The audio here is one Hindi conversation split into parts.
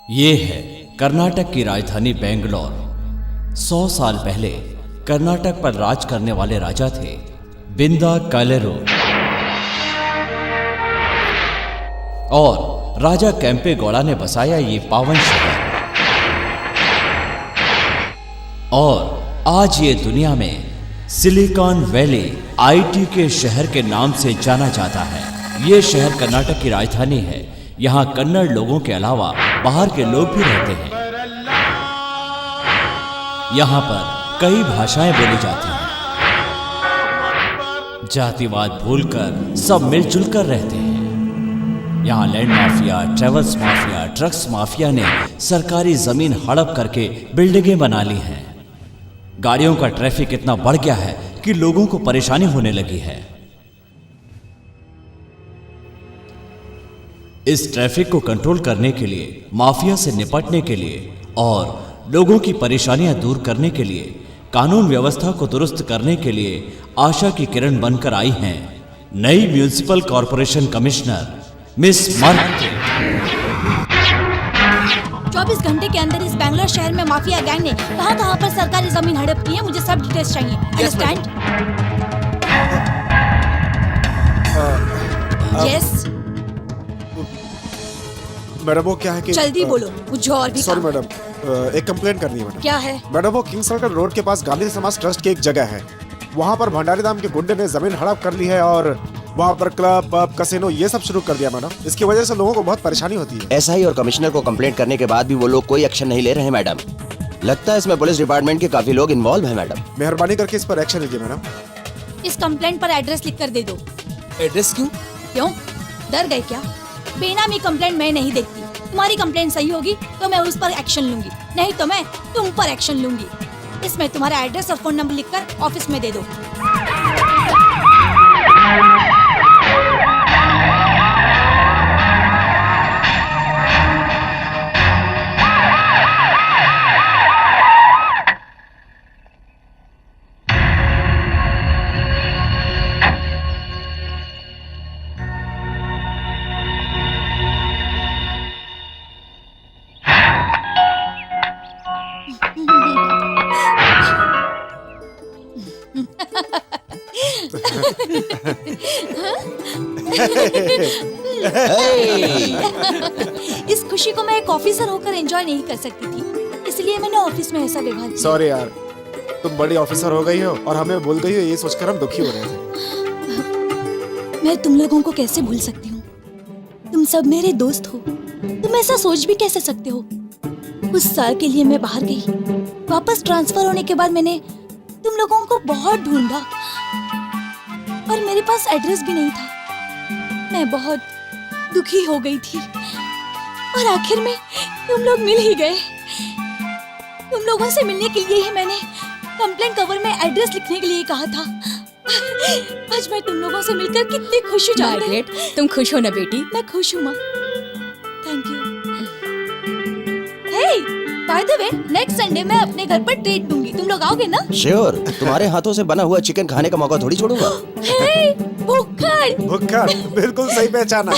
ये है कर्नाटक की राजधानी बेंगलोर। 100 साल पहले कर्नाटक पर राज करने वाले राजा थे बिंदा कालेरू और राजा केम्पेगौड़ा ने बसाया ये पावन शहर। और आज ये दुनिया में सिलिकॉन वैली आईटी के शहर के नाम से जाना जाता है। ये शहर कर्नाटक की राजधानी है। यहाँ कन्नड़ लोगों के अलावा बाहर के लोग भी रहते हैं। यहाँ पर कई भाषाएं बोली जाती हैं। जातिवाद भूलकर सब मिलजुल कर रहते हैं। यहाँ land mafia, travels mafia, drugs mafia ने सरकारी जमीन हड़प करके बिल्डिंगें बना ली हैं। गाड़ियों का ट्रैफिक इतना बढ़ गया है कि लोगों को परेशानी होने लगी है। इस ट्रैफिक को कंट्रोल करने के लिए, माफिया से निपटने के लिए और लोगों की परेशानियां दूर करने के लिए, कानून व्यवस्था को दुरुस्त करने के लिए आशा की किरण बनकर आई हैं नई म्युनिसिपल कॉरपोरेशन कमिश्नर मिस मर्क। 24 घंटे के अंदर इस बेंगलोर शहर में माफिया गैंग ने कहां पर सरकारी जमीन हड़प की है, मुझे सब डिटेल्स चाहिए। अंडरस्टैंड? यस मैडम, वो क्या है कि जल्दी बोलो, मुझे और भी सॉरी काम। मैडम, एक कंप्लेंट करनी है मैडम। क्या है? मैडम, वो किंग सर्कल रोड के पास गांधी समाज ट्रस्ट की एक जगह है। वहाँ पर भंडारी धाम के गुंडे ने जमीन हड़प कर ली है और वहाँ पर क्लब, पब, कसिनो ये सब शुरू कर दिया मैडम। इसकी वजह से लोगों को बहुत परेशानी होती है। एसआई और कमिश्नर को कंप्लेंट करने के बाद भी वो लोग कोई एक्शन नहीं ले रहे हैं मैडम। लगता है इसमें पुलिस डिपार्टमेंट के काफी लोग इन्वॉल्व हैं मैडम। मेहरबानी करके इस पर एक्शन लीजिए मैडम। इस कंप्लेंट पर एड्रेस लिख कर दे दो। एड्रेस क्यों? क्यों डर गए क्या? बेनामी कंप्लेंट मैं नहीं देखती। तुम्हारी कंप्लेंट सही होगी तो मैं उस पर एक्शन लूंगी, नहीं तो मैं तुम पर एक्शन लूंगी। इसमें तुम्हारा एड्रेस और फोन नंबर लिखकर ऑफिस में दे दो। इस खुशी को मैं एक ऑफिसर होकर एंजॉय नहीं कर सकती थी, इसलिए मैंने ऑफिस में ऐसा व्यवहार किया। सॉरी यार, तुम बड़ी ऑफिसर हो गई हो और हमें भूल गई हो, ये सोचकर हम दुखी हो रहे थे। मैं तुम लोगों को कैसे भूल सकती हूँ? तुम सब मेरे दोस्त हो। तुम ऐसा सोच भी कैसे सकते हो? कुछ साल के लिए मैं बाहर गई। वापस ट्रांसफर होने के बाद मैंने तुम लोगों को बहुत ढूंढा, पर मेरे पास एड्रेस भी नहीं था। मैं बहुत दुखी हो गई थी और आखिर में तुम लोग मिल ही गए। तुम लोगों से मिलने के लिए ही मैंने कंप्लेंट कवर में एड्रेस लिखने के लिए कहा था। आज मैं तुम लोगों से मिलकर कितनी खुश हूँ। मार्गरेट, तुम खुश हो ना बेटी? मैं खुश हूँ माँ। Thank you. Hey, by the way, next Sunday मैं अपने घर पर ट्रीट दूंगी। तुम लोग आओगे ना? श्योर। तुम्हारे हाथों से बना हुआ चिकन खाने का मौका थोड़ी छोड़ूंगा। हे, भुक्कड़। भुक्कड़, बिल्कुल सही पहचाना।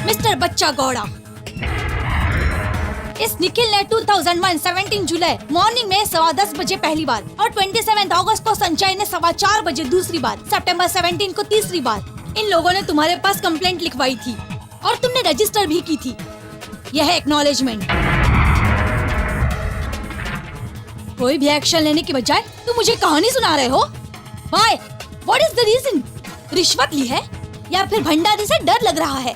मिस्टर बच्चा गौड़ा, इस निखिल ने 2001 17 जुलाई मॉर्निंग में 10:15 बजे पहली बार और 27 अगस्त को संजय ने 4:15 बजे दूसरी बार, सितंबर 17 को तीसरी बार इन लोगों ने तुम्हारे पास कंप्लेंट लिखवाई थी और तुमने रजिस्टर भी की थी। यह है एक्नॉलेजमेंट। कोई भी एक्शन लेने के बजाय तुम मुझे कहानी सुना रहे हो। Why? What is the reason? रिश्वत ली है या फिर भंडारी से डर लग रहा है?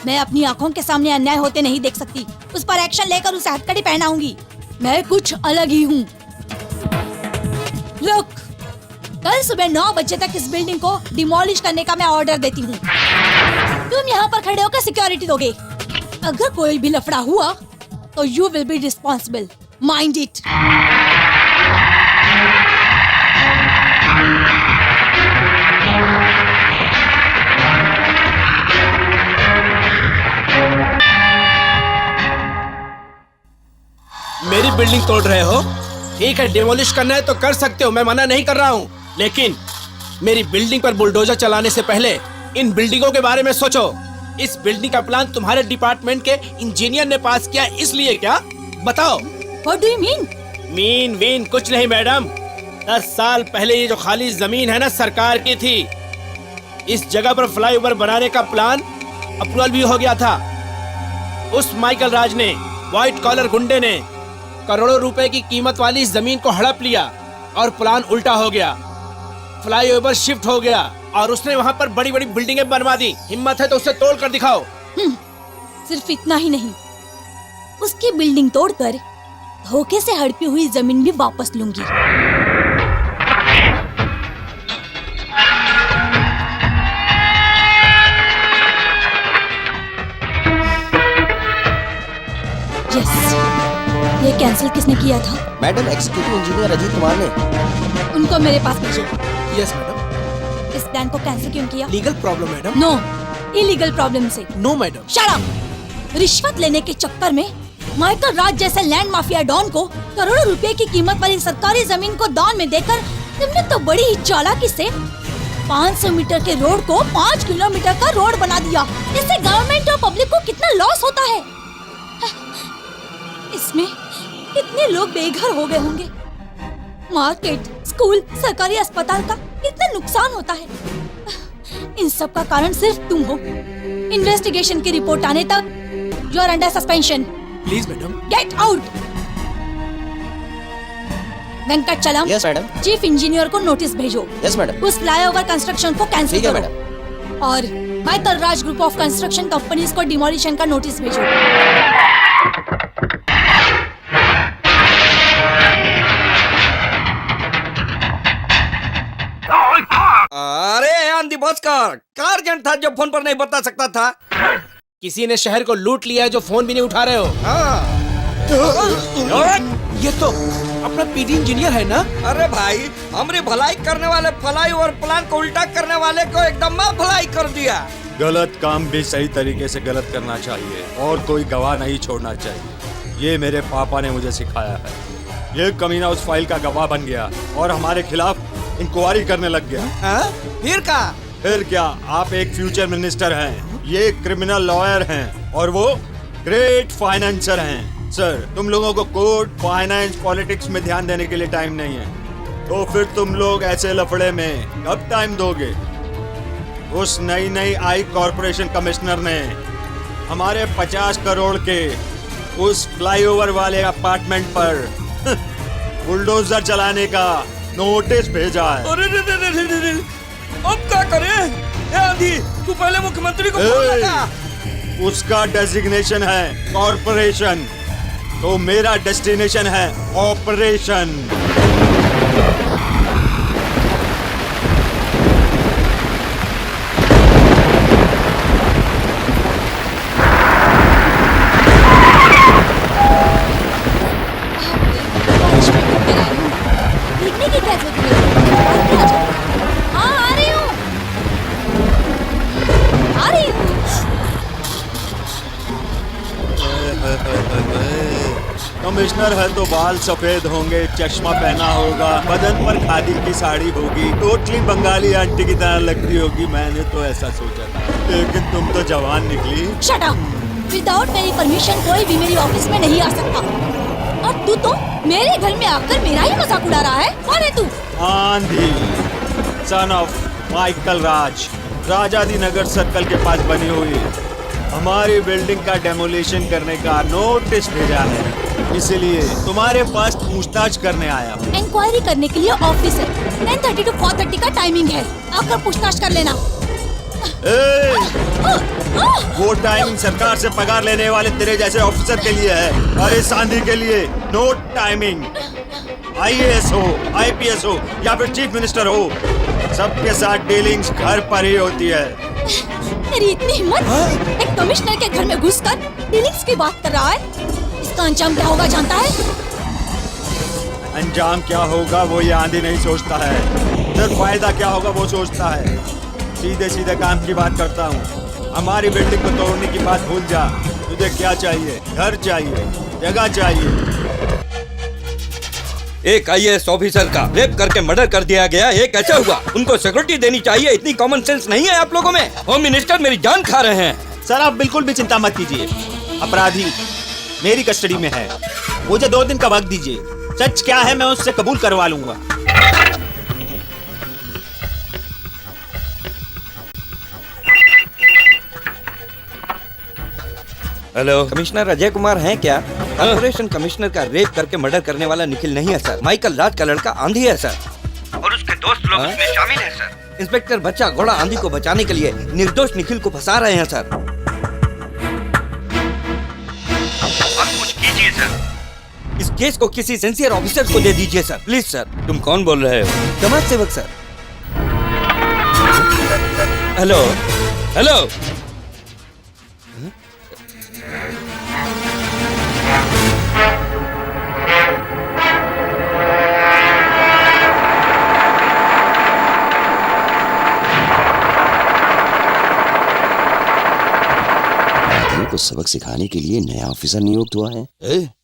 मैं अपनी आंखों के सामने अन्याय होते नहीं देख सकती। उस पर एक्शन लेकर उसे हथकड़ी पहनाऊंगी। मैं कुछ अलग ही हूँ। Look, कल सुबह 9 बजे तक इस बिल्डिंग को डिमोलिश करने का मैं ऑर्डर देती हूँ। तुम यहाँ पर खड़े होकर सिक्योरिटी दोगे। अगर कोई भी लफड़ा हुआ तो you will be responsible. Mind it. मेरी बिल्डिंग तोड़ रहे हो? ठीक है, डिमोलिश करना है तो कर सकते हो, मैं मना नहीं कर रहा हूँ, लेकिन मेरी बिल्डिंग पर बुलडोजर चलाने से पहले इन बिल्डिंगों के बारे में सोचो। इस बिल्डिंग का प्लान तुम्हारे डिपार्टमेंट के इंजीनियर ने पास किया, इसलिए क्या? बताओ। What do you mean? Mean वीन कुछ नहीं मैडम। 10 साल पहले ये जो खाली जमीन है ना, सरकार की थी। इस जगह पर फ्लाईओवर बनाने का प्लान अप्रूवल भी हो गया था। उस माइकल राज ने, व्हाइट कॉलर गुंडे ने करोड़ों रुपए की कीमत वाली इस जमीन को हड़प लिया और प्लान उल्टा हो गया। फ्लाईओवर शिफ्ट हो गया और उसने वहां पर बड़ी बड़ी बिल्डिंगें बनवा दी। हिम्मत है तो उसे तोड़ कर दिखाओ। सिर्फ इतना ही नहीं, उसकी बिल्डिंग तोड़कर धोखे से हड़पी हुई जमीन भी वापस लूंगी। यस, ये कैंसिल किसने किया था? Madam, executive engineer Ajit Kumar ने। उनको मेरे पास भेजो। Yes madam. इस प्लान को कैंसिल क्यों किया? Legal problem madam. No, illegal problem से। No madam. Shut up! रिश्वत लेने के चक्कर में माइकल राज जैसे लैंड माफिया डॉन को करोड़ों रुपए की कीमत वाली सरकारी जमीन को दान में देकर तुमने तो बड़ी ही चालाकी से 500 मीटर के रोड को 5 किलोमीटर का रोड बना दिया। इससे गवर्नमेंट और पब्लिक को कितना लॉस होता है। इसमें कितने लोग बेघर हो गए होंगे। मार्केट, स्कूल, सरकारी अस्पताल का कितना नुकसान होता है। इन सब का कारण सिर्फ तुम हो। इन्वेस्टिगेशन की रिपोर्ट आने तक you are under suspension. Please madam. Get out. Venkatachalam, yes madam. Chief engineer को नोटिस भेजो। Yes madam. उस फ्लाईओवर कंस्ट्रक्शन को कैंसिल ठीक है करो। मैडम। और Michael Raj group of construction companies को डिमोलिशन का नोटिस भेजो। अरे आंधी बचकर का अर्जेंट था जो फोन पर नहीं बता सकता था? किसी ने शहर को लूट लिया है जो फोन भी नहीं उठा रहे हो। ये तो अपना पीडी इंजीनियर है ना? अरे भाई, हमारी भलाई करने वाले फ्लाईओवर प्लान को उल्टा करने वाले को एकदम मां भलाई कर दिया। गलत काम भी सही तरीके से गलत करना चाहिए और कोई गवाह नहीं छोड़ना चाहिए। ये मेरे पापा ने मुझे सिखाया है। ये कमीना उस फाइल का गवाह बन गया और हमारे खिलाफ इंक्वायरी करने लग गया। फिर क्या, आप एक फ्यूचर मिनिस्टर हैं, ये क्रिमिनल लॉयर हैं और वो ग्रेट फाइनेंसर हैं। सर, तुम लोगों को कोर्ट, फाइनेंस, पॉलिटिक्स में ध्यान देने के लिए टाइम नहीं है, तो फिर तुम लोग ऐसे लफड़े में कब टाइम दोगे? उस नई आई कॉरपोरेशन कमिश्नर ने हमारे 50 करोड़ के उस फ्लाईओवर वाले अपार्टमेंट पर बुलडोजर चलाने का नोटिस भेजा है। अरे अब क्या करें? आंधी, तू पहले मुख्यमंत्री को फोन लगा। उसका डेजिग्नेशन है कॉरपोरेशन, तो मेरा डेस्टिनेशन है ऑपरेशन। भीगने की क्या जरूरत है? हाँ, आ रही हूँ। कमिश्नर है तो बाल सफेद होंगे, चश्मा पहना होगा, बदन पर खादी की साड़ी होगी, टोटली बंगाली आंटी की तरह लगती होगी। मैंने तो ऐसा सोचा था, लेकिन तुम तो जवान निकली। Shut up! विदाउट मेरी परमिशन कोई भी मेरी ऑफिस में नहीं आ सकता। और तू तो मेरे घर में आकर मेरा ही मजाक उड़ा रहा है। कौन है तू? Aandhi, son of Michael Raj, Rajadi Nagar circle के पास बनी हुई हमारी बिल्डिंग का डेमोलिशन करने का नोटिस भेजा है, इसलिए तुम्हारे पास पूछताछ करने आया हूँ। इंक्वायरी करने के लिए ऑफिस है। 9:30 to 4:30 का टाइमिंग है, आकर पूछताछ कर लेना। वो टाइमिंग सरकार से पगार लेने वाले तेरे जैसे ऑफिसर के लिए है, और इस आंधी के लिए नो टाइमिंग। IAS हो, IPS हो या फिर चीफ मिनिस्टर हो, सबके साथ डीलिंग्स घर पर ही होती है। तेरी इतनी हिम्मत, एक कमिश्नर के घर में घुसकर डीलिंग्स की बात कर रहा है? इसका अंजाम क्या होगा जानता है? अंजाम क्या होगा वो ये आंधी नहीं सोचता है, सिर्फ फायदा क्या होगा वो सोचता है। सीधे सीधे काम की बात करता हूँ। हमारी बिल्डिंग को तोड़ने की बात भूल जा। तुझे क्या चाहिए? घर चाहिए, जगह चाहिए। एक आईएएस ऑफिसर का रेप करके मर्डर कर दिया गया, ये कैसे हुआ? उनको सिक्योरिटी देनी चाहिए, इतनी कॉमन सेंस नहीं है आप लोगों में। होम मिनिस्टर मेरी जान खा रहे हैं। सर आप बिल्कुल भी चिंता मत कीजिए, अपराधी मेरी कस्टडी में है। मुझे 2 दिन का वक्त दीजिए, सच क्या है मैं उससे कबूल करवा लूंगा। हेलो, कमिश्नर अजय कुमार हैं क्या? कॉर्पोरेशन कमिश्नर का रेप करके मर्डर करने वाला निखिल नहीं है सर, माइकल राज का लड़का आंधी है सर, और उसके दोस्त लोग इसमें शामिल हैं सर। इंस्पेक्टर बच्चा घोड़ा आंधी को बचाने के लिए निर्दोष निखिल को फंसा रहे हैं सर। आप कुछ कीजिए सर, इस केस को किसी सिंसियर ऑफिसर को दे दीजिए सर, प्लीज सर। तुम कौन बोल रहे हो? समाज सेवक सर। हेलो हेलो, को सबक सिखाने के लिए नया ऑफिसर नियुक्त हुआ है।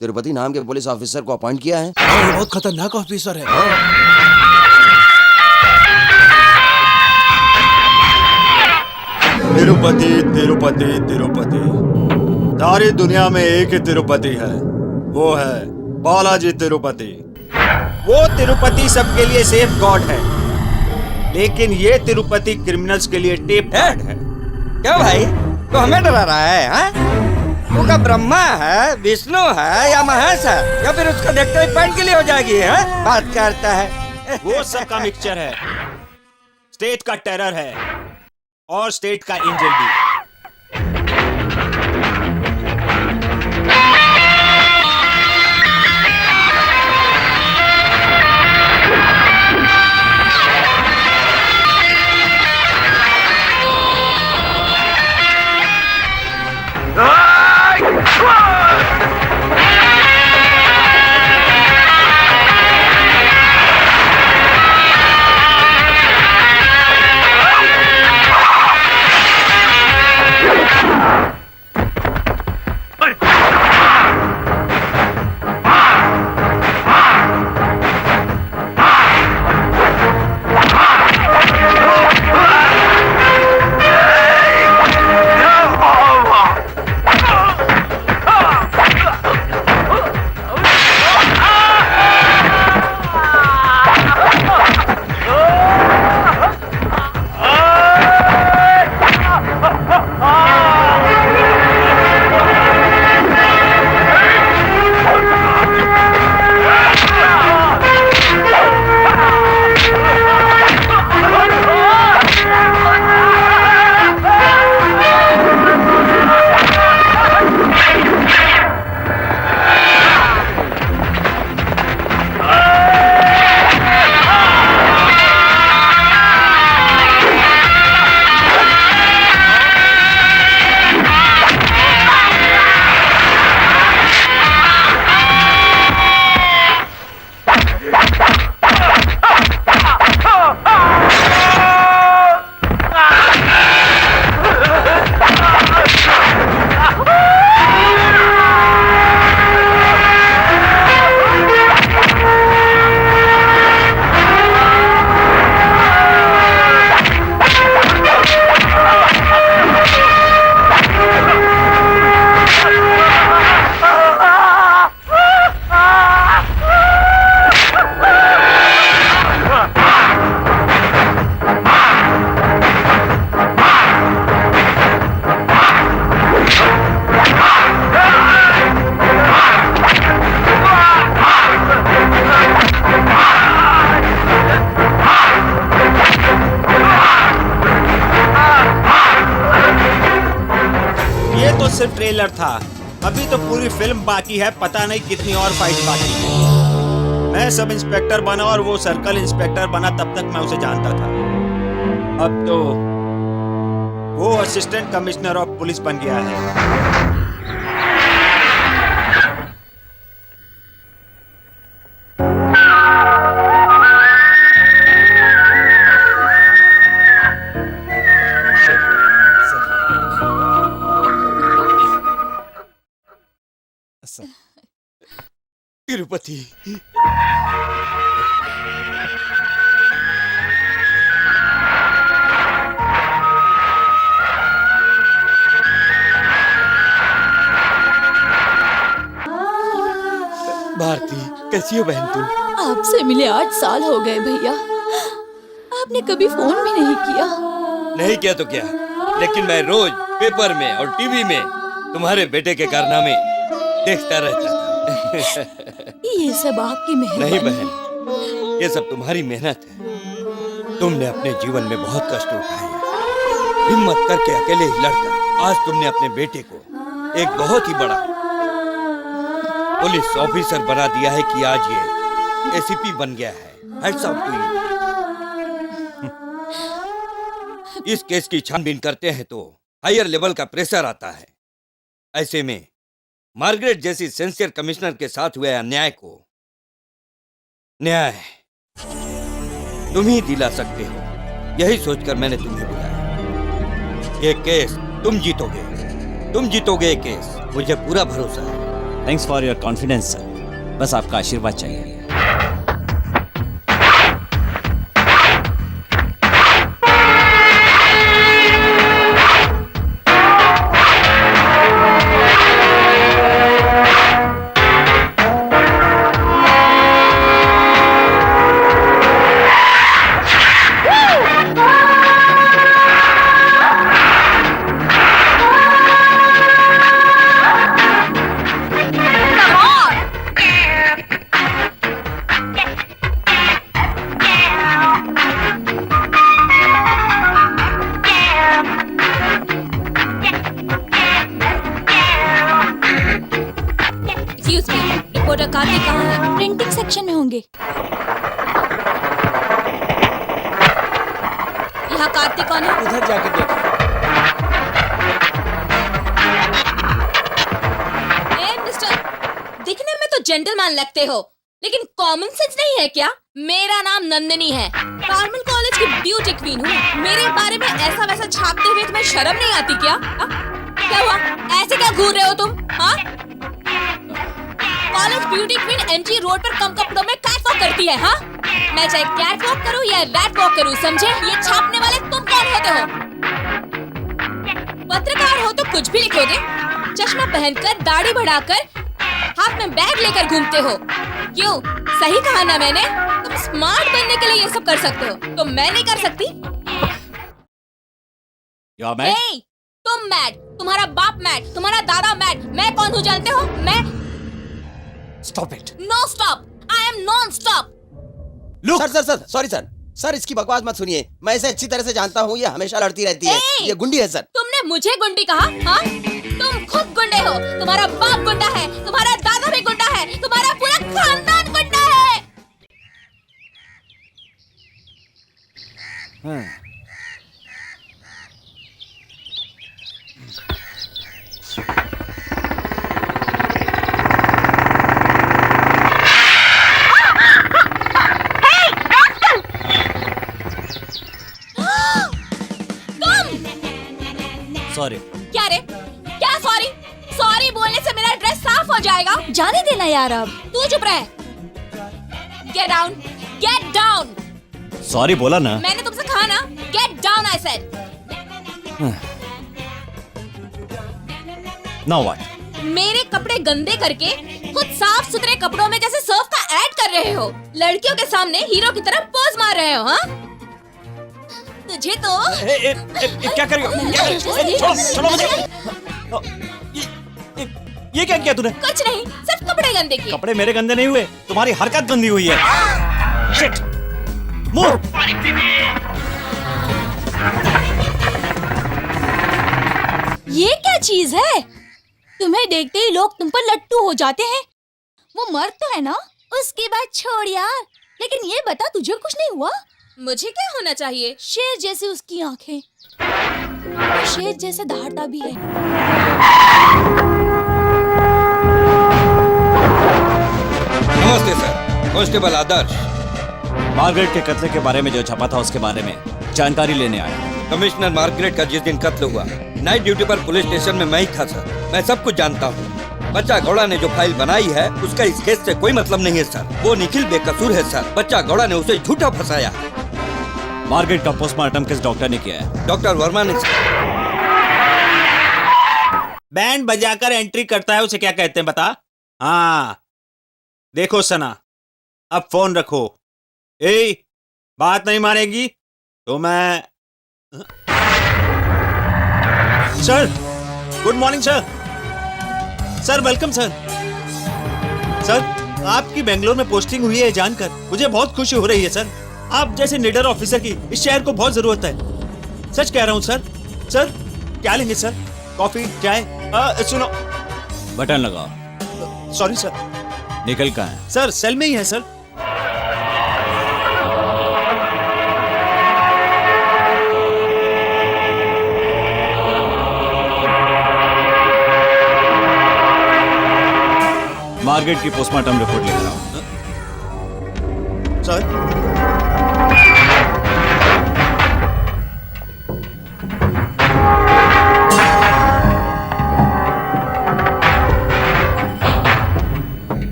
तिरुपति नाम के पुलिस ऑफिसर को अपॉइंट किया है। ये बहुत खतरनाक ऑफिसर है। तिरुपति तिरुपति तिरुपति, सारी दुनिया में एक ही तिरुपति है, वो है बालाजी तिरुपति। वो तिरुपति सबके लिए सेफ गॉड है, लेकिन ये तिरुपति क्रिमिनल्स के लिए टेप गॉड है। क्या भाई, तो हमें डरा रहा है? हाँ? वो का ब्रह्मा है, विष्णु है या महेश है, या फिर उसका देखते ही पैंट के लिए हो जाएगी? है बात करता है। वो सबका मिक्सचर है, स्टेट का टेरर है और स्टेट का एंजल भी। सिर्फ ट्रेलर था, अभी तो पूरी फिल्म बाकी है, पता नहीं कितनी और फाइट बाकी है। मैं सब इंस्पेक्टर बना और वो सर्कल इंस्पेक्टर बना, तब तक मैं उसे जानता था। अब तो वो असिस्टेंट कमिश्नर ऑफ पुलिस बन गया है। तिरुपति भारती, कैसी हो बहन तुम? आपसे मिले 8 साल हो गए भैया। आपने कभी फोन भी नहीं किया। नहीं किया तो क्या, लेकिन मैं रोज पेपर में और टीवी में तुम्हारे बेटे के कारनामे देखता रहता था। ये सब आपकी मेहरबानी। नहीं बहन, ये सब तुम्हारी मेहनत है। तुमने अपने जीवन में बहुत कष्ट उठाए हैं। हिम्मत करके अकेले ही लड़कर आज तुमने अपने बेटे को एक बहुत ही बड़ा पुलिस ऑफिसर बना दिया है कि आज ये एसीपी बन गया है। Hats off to you. इस केस की छानबीन करते हैं तो हायर लेवल का प्रेशर आता है। ऐसे में मार्गरेट जैसी सिंसियर कमिश्नर के साथ हुए अन्याय को न्याय तुम ही दिला सकते हो। यही सोचकर मैंने तुम्हें बुलाया। ये केस तुम जीतोगे ये केस, मुझे पूरा भरोसा है। Thanks for your confidence sir. बस आपका आशीर्वाद चाहिए। रिपोर्टर कार्तिक कहाँ है? प्रिंटिंग सेक्शन में होंगे। यहाँ कार्तिक कौन है? उधर जाके देखो। मिस्टर, दिखने में तो जेंटलमैन लगते हो, लेकिन कॉमन सेंस नहीं है क्या? मेरा नाम नंदिनी है, कार्मल कॉलेज की ब्यूटी क्वीन हूँ। मेरे बारे में ऐसा वैसा छापते हुए तुम्हें शर्म नहीं आती क्या? क्या हुआ? ऐसे क्या घूर रहे हो तुम? हाँ? College beauty queen MG road पर कम कपड़ों में कैट वॉक करती है। हाँ, मैं चाहे कैट वॉक करूँ या रैट वॉक करूँ, समझे? ये छापने वाले तुम कौन होते हो? पत्रकार हो तो कुछ भी लिखोगे? चश्मा पहनकर, दाढ़ी बढ़ाकर, हाथ में बैग लेकर घूमते हो। क्यों? सही कहा ना मैंने? तुम स्मार्ट बनने के लिए ये सब कर सकते हो, तो मैं नहीं कर सकती? hey, तुम मैड, तुम्हारा बाप मैड, तुम्हारा दादा मैड, मैं कौन हूँ जानते हो? मैं stop it. No stop, I am non stop. Sir sorry sir, इसकी बकवास मत सुनिए। मैं इसे अच्छी तरह से जानता हूँ। ये हमेशा लड़ती रहती है। ये गुंडी है सर। तुमने मुझे गुंडी कहा? हाँ, तुम खुद गुंडे हो। तुम्हारा बाप गुंडा है, तुम्हारा दादा भी गुंडा है, तुम्हारा पूरा खानदान गुंडा है। सॉरी। क्या रे? क्या सॉरी? सॉरी बोलने से मेरा ड्रेस साफ हो जाएगा? जाने देना यार अब। तू चुप रह। Get down, get down. Sorry बोला ना। मैंने तुमसे कहा ना, get down I said. Now what? मेरे कपड़े गंदे करके खुद साफ सुथरे कपड़ों में जैसे सर्फ का ऐड कर रहे हो। लड़कियों के सामने हीरो की तरह पोज मार रहे हो। हाँ, तुझे तो क्या कर रही हो? छोड़ो मुझे। ये क्या किया तूने? कुछ नहीं, सिर्फ कपड़े गंदे किए। कपड़े मेरे गंदे नहीं हुए, तुम्हारी हरकत गंदी हुई है। Shit, move. ये क्या चीज है? तुम्हें देखते ही लोग तुम पर लट्टू हो जाते हैं। वो मर्द तो है ना? उसकी बात छोड़ यार। लेकिन ये बता, तुझे कुछ नहीं हुआ? मुझे क्या होना चाहिए? शेर जैसी उसकी आंखें, शेर जैसे दहाड़ता भी है। नमस्ते सर, कांस्टेबल आदर्श। मार्गरेट के कत्ले के बारे में जो छपा था उसके बारे में जानकारी लेने आया। कमिश्नर मार्गरेट का जिस दिन कत्ल हुआ, नाइट ड्यूटी पर पुलिस स्टेशन में मैं ही था सर। मैं सब कुछ जानता हूँ। बच्चा गौड़ा ने जो फाइल बनाई है उसका इस केस से कोई मतलब नहीं है सर। वो निखिल बेकसूर है सर। बच्चा गौड़ा ने उसे झूठा फंसाया। मार्गरेट का पोस्टमार्टम किस डॉक्टर ने किया है? डॉक्टर वर्मा ने। बैंड बजाकर एंट्री करता है उसे क्या कहते हैं बता? हाँ देखो सना, अब फोन रखो। बात नहीं मानेगी तो मैं। Sir good morning sir. Sir welcome sir. Sir आपकी बेंगलोर में पोस्टिंग हुई है जानकर मुझे बहुत खुशी हो रही है सर। आप जैसे निडर ऑफिसर की इस शहर को बहुत जरूरत है। सच कह रहा हूँ सर। सर क्या लेंगे सर? कॉफी चाय? सुनो। बटन लगाओ। Sorry sir. निकल कहाँ है? सर सेल में ही है सर। मार्गरेट की पोस्टमार्टम रिपोर्ट लेकर आओ। सर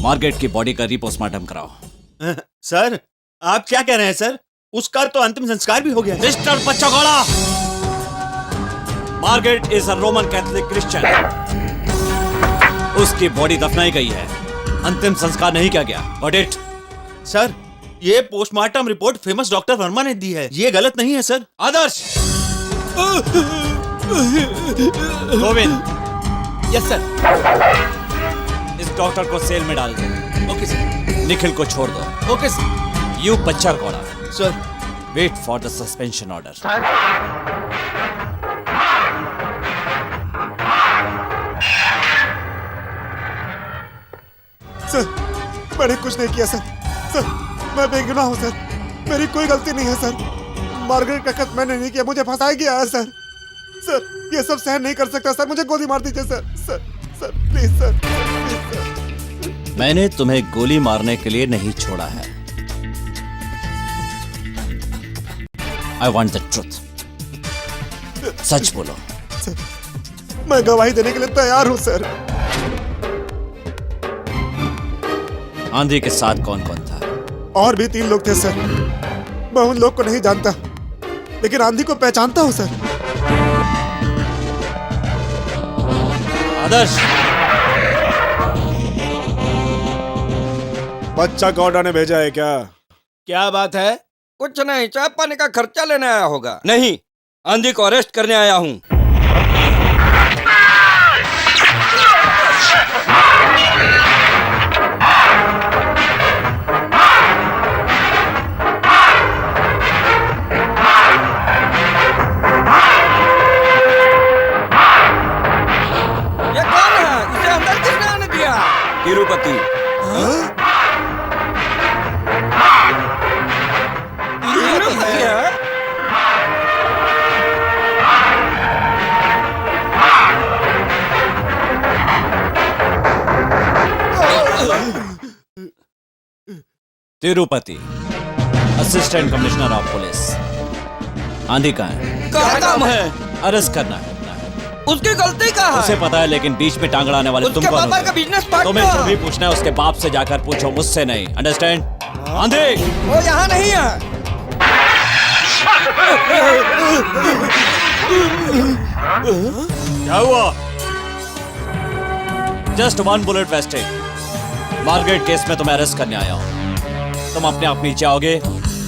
मार्गरेट की बॉडी का रीपोस्टमार्टम कराओ। सर आप क्या कह रहे हैं सर? उसका तो अंतिम संस्कार भी हो गया। Mister Bachcha Gowda, Margaret is a Roman Catholic Christian. उसकी बॉडी दफनाई गई है, अंतिम संस्कार नहीं किया गया। Got it? सर ये postmortem report famous doctor Verma ने दी है, ये गलत नहीं है सर। आदर्श। गोविंद। Yes sir. इस डॉक्टर को सेल में डाल दो। Okay sir. निखिल को छोड़ दो। Okay sir. यू बच्चा Gowda, sir wait for the suspension order. Sir मैंने कुछ नहीं किया सर। सर मैं बेगुनाह हूँ सर, मेरी कोई गलती नहीं है सर। मार्गरेट का कत्ल मैंने नहीं किया, मुझे फंसाया गया है सर। सर ये सब सहन नहीं कर सकता सर, मुझे गोली मार दीजिए sir. Sir sir please sir, please sir. मैंने तुम्हें गोली मारने के लिए नहीं छोड़ा है। I want the truth. सच बोलो। सर मैं गवाही देने के लिए तैयार हूँ सर। आंधी के साथ कौन कौन था? और भी 3 लोग थे सर। मैं उन लोग को नहीं जानता, लेकिन आंधी को पहचानता हूँ सर। आदर्श। बच्चा गौड़ा ने भेजा है क्या? क्या बात है? कुछ नहीं, चाय पानी का खर्चा लेने आया होगा। नहीं, आंधी को अरेस्ट करने आया हूँ। ये कौन है? इसे अंदर किसने आने दिया? तिरुपति। तिरुपति है? Tirupati, assistant commissioner of police. आंधी कहाँ है? क्या काम है? अरेस्ट करना है। उसकी गलती क्या है? उसे पता है, लेकिन बीच में टांग अड़ाने वाले तुम उसके कौन पापा हो? का बिजनेस पार्टनर। तुम्हें जो भी पूछना है उसके बाप से जाकर पूछो, मुझसे नहीं। अंडरस्टैंड? आंधी वो यहाँ नहीं है। क्या हुआ? Just 1 bullet wasted. Margaret case में तुम्हें अरेस्ट करने आया हूँ। तुम अपने आप नीचे आओगे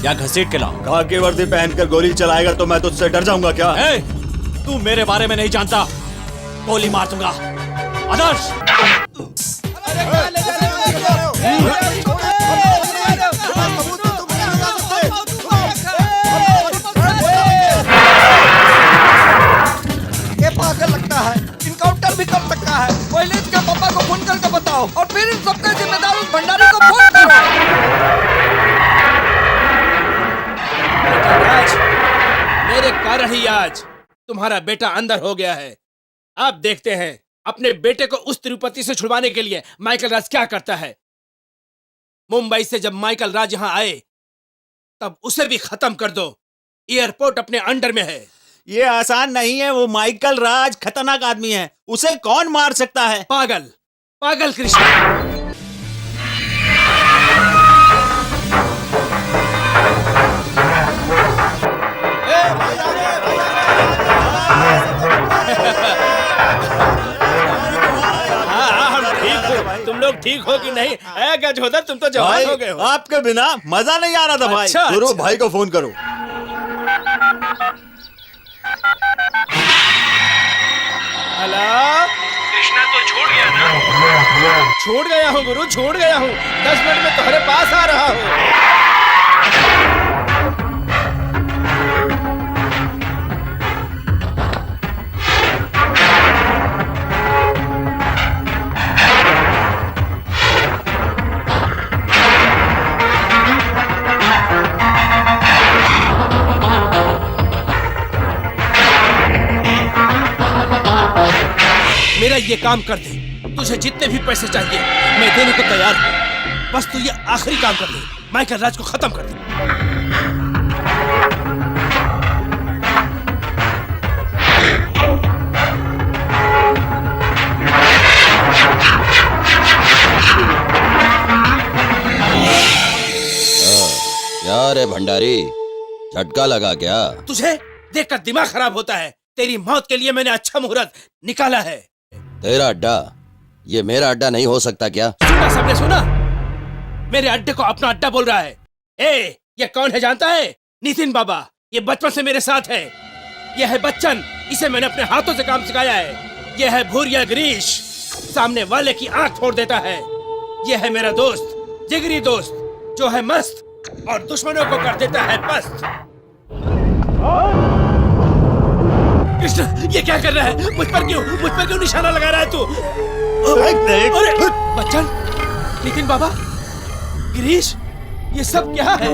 या घसीट के लाऊं? खाकी वर्दी पहनकर गोली चलाएगा तो मैं तुझसे डर जाऊंगा क्या? तू मेरे बारे में नहीं जानता, गोली मार दूंगा। आदर्श। ये पागल लगता है, इनकाउंटर भी कर सकता है। पहले इसके पापा को फोन करके बताओ और फिर इन सबका जिम्मेदार उस भंडारी को फोन करो। राज, मेरे कारण ही आज तुम्हारा बेटा अंदर हो गया है। आप देखते हैं अपने बेटे को उस तिरुपति से छुड़वाने के लिए माइकल राज क्या करता है। मुंबई से जब माइकल राज यहां आए तब उसे भी खत्म कर दो। एयरपोर्ट अपने अंडर में है। ये आसान नहीं है। वो माइकल राज खतरनाक आदमी है, उसे कौन मार सकता है? पागल पागल कृष्णा। तुम लोग ठीक हो कि नहीं? गजोदर तुम तो जवान हो गए हो। आपके बिना मजा नहीं आ रहा था भाई। अच्छा, गुरु भाई को फोन करो। हेलो कृष्णा, तो छोड़ गया ना? छोड़ गया हूँ गुरु, छोड़ गया हूँ। 10 मिनट में तुम्हारे पास आ रहा हूँ। मेरा ये काम कर दे। तुझे जितने भी पैसे चाहिए मैं देने को तैयार हूँ। बस तू ये आखिरी काम कर दे, माइकल राज को खत्म कर दे। क्या रे भंडारी, झटका लगा क्या? तुझे देखकर दिमाग खराब होता है। तेरी मौत के लिए मैंने अच्छा मुहूर्त निकाला है। तेरा अड्डा ये मेरा अड्डा नहीं हो सकता क्या? सुना सबने सुना? मेरे अड्डे को अपना अड्डा बोल रहा है। ये कौन है जानता है? नितिन बाबा। ये बचपन से मेरे साथ है। ये है बच्चन, इसे मैंने अपने हाथों से काम सिखाया है। ये है भूरिया गिरीश, सामने वाले की आंख फोड़ देता है। ये है मेरा दोस्त, जिगरी दोस्त, जो है मस्त और दुश्मनों को कर देता है पस्त। कृष्ण, ये क्या कर रहा है? मुझ पर क्यों निशाना लगा रहा है तू? अरे बच्चन, नितिन बाबा, गिरीश, ये सब क्या है?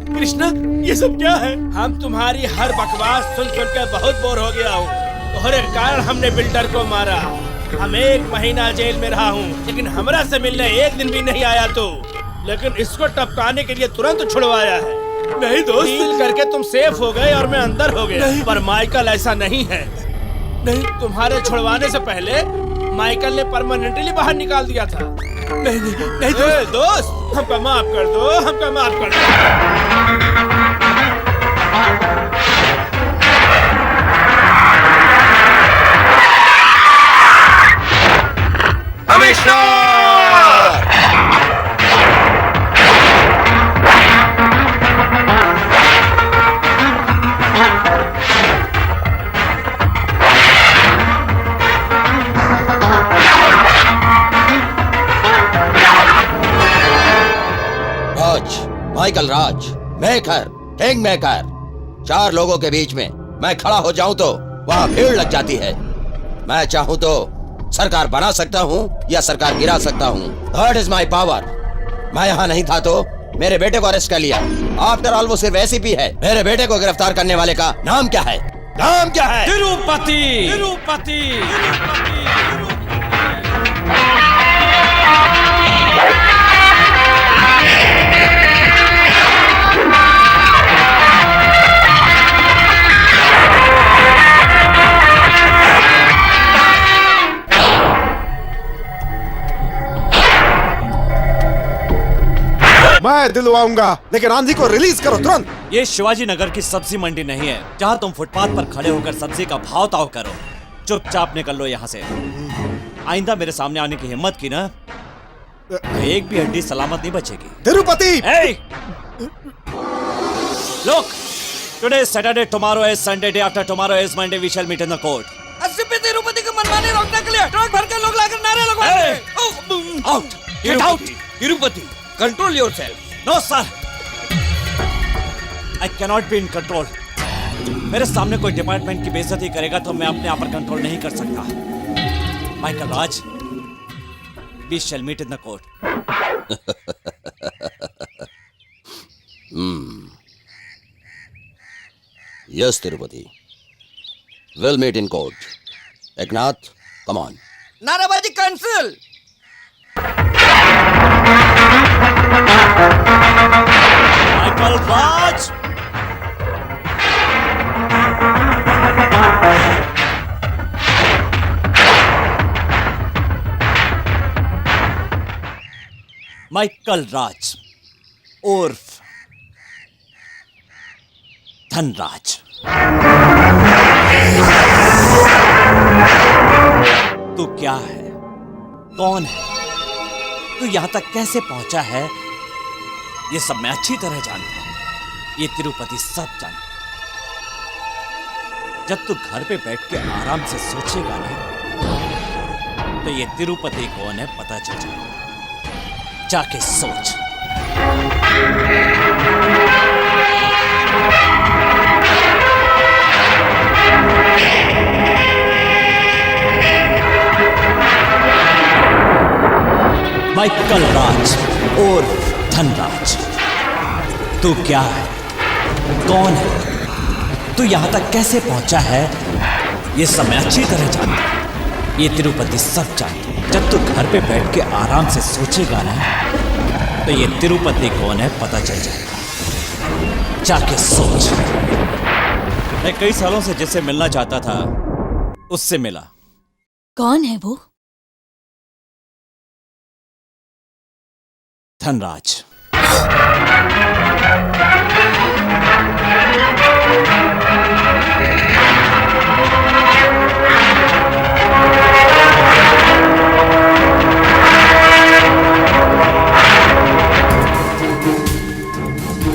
कृष्णा, ये सब क्या है? हम तुम्हारी हर बकवास सुन के बहुत बोर हो गया हूँ। तुम्हारे कारण हमने बिल्डर को मारा। हम 1 महीना जेल में रहा हूँ, लेकिन हमरा से मिलने 1 दिन भी नहीं आया तू। लेकिन इसको टपकाने के लिए तुरंत छुड़वाया है। नहीं दोस्त, डील करके तुम सेफ हो गए और मैं अंदर हो गया। पर माइकल ऐसा नहीं है। नहीं, तुम्हारे छुड़वाने से पहले माइकल ने परमानेंटली बाहर निकाल दिया था। नहीं दोस्त, हमका माफ कर दो, हमका माफ कर दो। माइकल राज, मेकर, किंग मेकर। 4 लोगों के बीच में मैं खड़ा हो जाऊं तो वहां भीड़ लग जाती है। मैं चाहूं तो सरकार बना सकता हूं या सरकार गिरा सकता हूं। That is my power. मैं यहाँ नहीं था तो मेरे बेटे को अरेस्ट कर लिया। आफ्टर ऑल वो सिर्फ एसीपी है। मेरे बेटे को गिरफ्तार करने वाले का नाम क्या है? नाम क्या है? तिरुपति। तिरुपति। मैं दिलवाऊंगा, लेकिन आंधी को रिलीज करो तुरंत। ये शिवाजी नगर की सब्जी मंडी नहीं है जहाँ तुम फुटपाथ पर खड़े होकर सब्जी का भाव ताव करो। चुपचाप निकल लो यहाँ से। आइंदा मेरे सामने आने की हिम्मत की ना, एक भी हड्डी सलामत नहीं बचेगी। Tirupati! Look, today is Saturday, tomorrow is Sunday, day after tomorrow is Monday. We shall meet in the court. Tirupati को मनमानी रोकने के लिए ट्रक भर के लोग लाकर नारे लगवाएंगे। Out! Get out! Tirupati, control yourself. No, sir. I cannot be in control. मेरे सामने कोई डिपार्टमेंट की बेइज्जती करेगा तो मैं अपने आप पर कंट्रोल नहीं कर सकता। Michael Raj, we shall meet in the court. Yes, Tirupati. We'll meet in court. Eknath, come on. नाराबाजी कैंसिल। माइकल राज, माइकल राज उर्फ धनराज। तू क्या है, कौन है, तू यहां तक कैसे पहुंचा है, ये सब मैं अच्छी तरह जानता हूं। ये तिरुपति सब जानता है। जब तू घर पे बैठ के आराम से सोचेगा ना, तो ये तिरुपति कौन है पता चल जाएगा। जाके सोच। माइकल राज और धनराज, तू क्या है, कौन है, तू यहां तक कैसे पहुंचा है, ये सब मैं अच्छी तरह जानता हूं। ये तिरुपति सब जानता है। जब तू घर पे बैठ के आराम से सोचेगा ना, तो ये तिरुपति कौन है पता चल जाएगा। जाके सोच। मैं कई सालों से जिससे मिलना चाहता था, उससे मिला। कौन है वो? धनराज।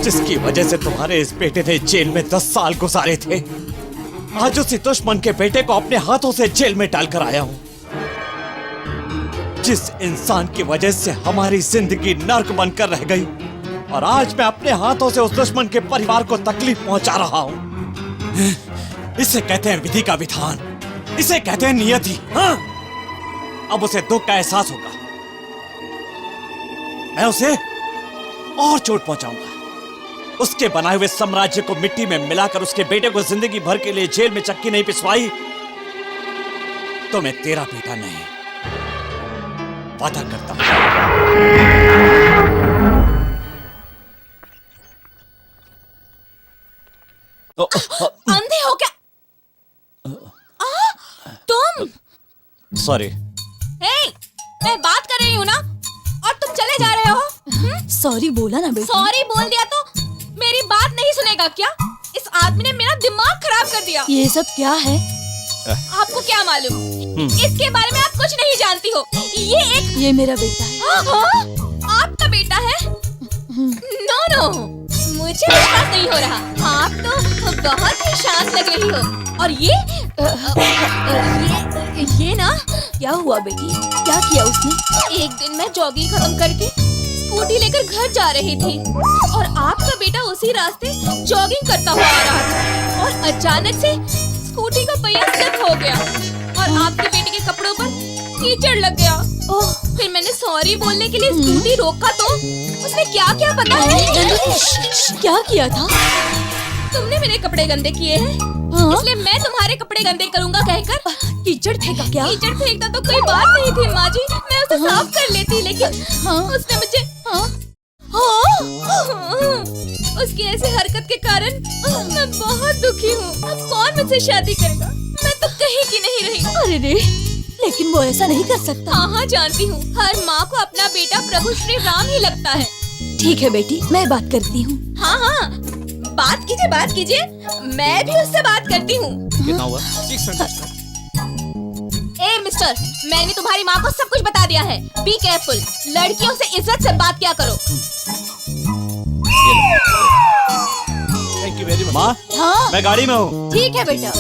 जिसकी वजह से तुम्हारे इस बेटे ने जेल में 10 साल गुजारे थे, आज उसी दुश्मन के बेटे को अपने हाथों से जेल में डालकर आया हूं। जिस इंसान की वजह से हमारी जिंदगी नर्क बनकर रह गई, और आज मैं अपने हाथों से उस दुश्मन के परिवार को तकलीफ पहुंचा रहा हूं। इसे कहते हैं विधि का विधान, इसे कहते हैं नियति। हाँ? अब उसे दुख का एहसास होगा। मैं उसे और चोट पहुंचाऊंगा। उसके बनाए हुए साम्राज्य को मिट्टी में मिलाकर उसके बेटे को जिंदगी भर के लिए जेल में चक्की नहीं पिसवाई, तो मैं तेरा बेटा नहीं, वादा करता हूं। अंधे हो क्या? तुम? सॉरी। हे, मैं बात कर रही हूँ ना, और तुम चले जा रहे हो। सॉरी बोला ना बेटा। सॉरी बोल दिया तो मेरी बात नहीं सुनेगा क्या? इस आदमी ने मेरा दिमाग खराब कर दिया। ये सब क्या है? आपको क्या मालूम? इसके बारे में आप कुछ नहीं जानती हो। ये मेरा बेटा है। आपका बेटा है? नो नो, मुझे विश्वास नहीं हो रहा। आप तो बहुत ही शांत लग रही हो। और ये ना। क्या हुआ बेटी? क्या किया उसने? एक दिन मैं जॉगिंग खत्म करके स्कूटी लेकर घर जा रही थी, और आपका बेटा उसी रास्ते जॉगिंग करता हुआ आ रहा था, और अचानक से स्कूटी का पहिया स्लिप हो गया, और आपके बेटे के कपड़ों पर कीचड़ लग गया। ओह, फिर मैंने सॉरी बोलने के लिए स्कूटी रोका तो उसने क्या क्या पता है? क्या किया था? तुमने मेरे कपड़े गंदे किए हैं, इसलिए मैं तुम्हारे कपड़े गंदे करूंगा कहकर कीचड़ फेंका क्या? कीचड़ फेंकता तो कोई बात नहीं थी माँ जी, मैं उसे साफ कर लेती, लेकिन उसने मुझे उसकी ऐसी हरकत के कारण मैं बहुत दुखी हूँ। अब कौन मुझसे शादी करेगा? मैं तो कहीं की नहीं रही। अरे रे, लेकिन वो ऐसा नहीं कर सकता। हाँ, जानती हूँ, हर माँ को अपना बेटा प्रभु श्री राम ही लगता है। ठीक है बेटी, मैं बात करती हूँ। हाँ, बात कीजिए, मैं भी उससे बात करती हूँ। कितना हुआ? 600। ए मिस्टर, मैंने तुम्हारी माँ को सब कुछ बता दिया है। बी केयरफुल, लड़कियों से इज्जत से बात किया करो। Thank you very much. माँ, हाँ, मैं गाड़ी में हूँ। ठीक है बेटा।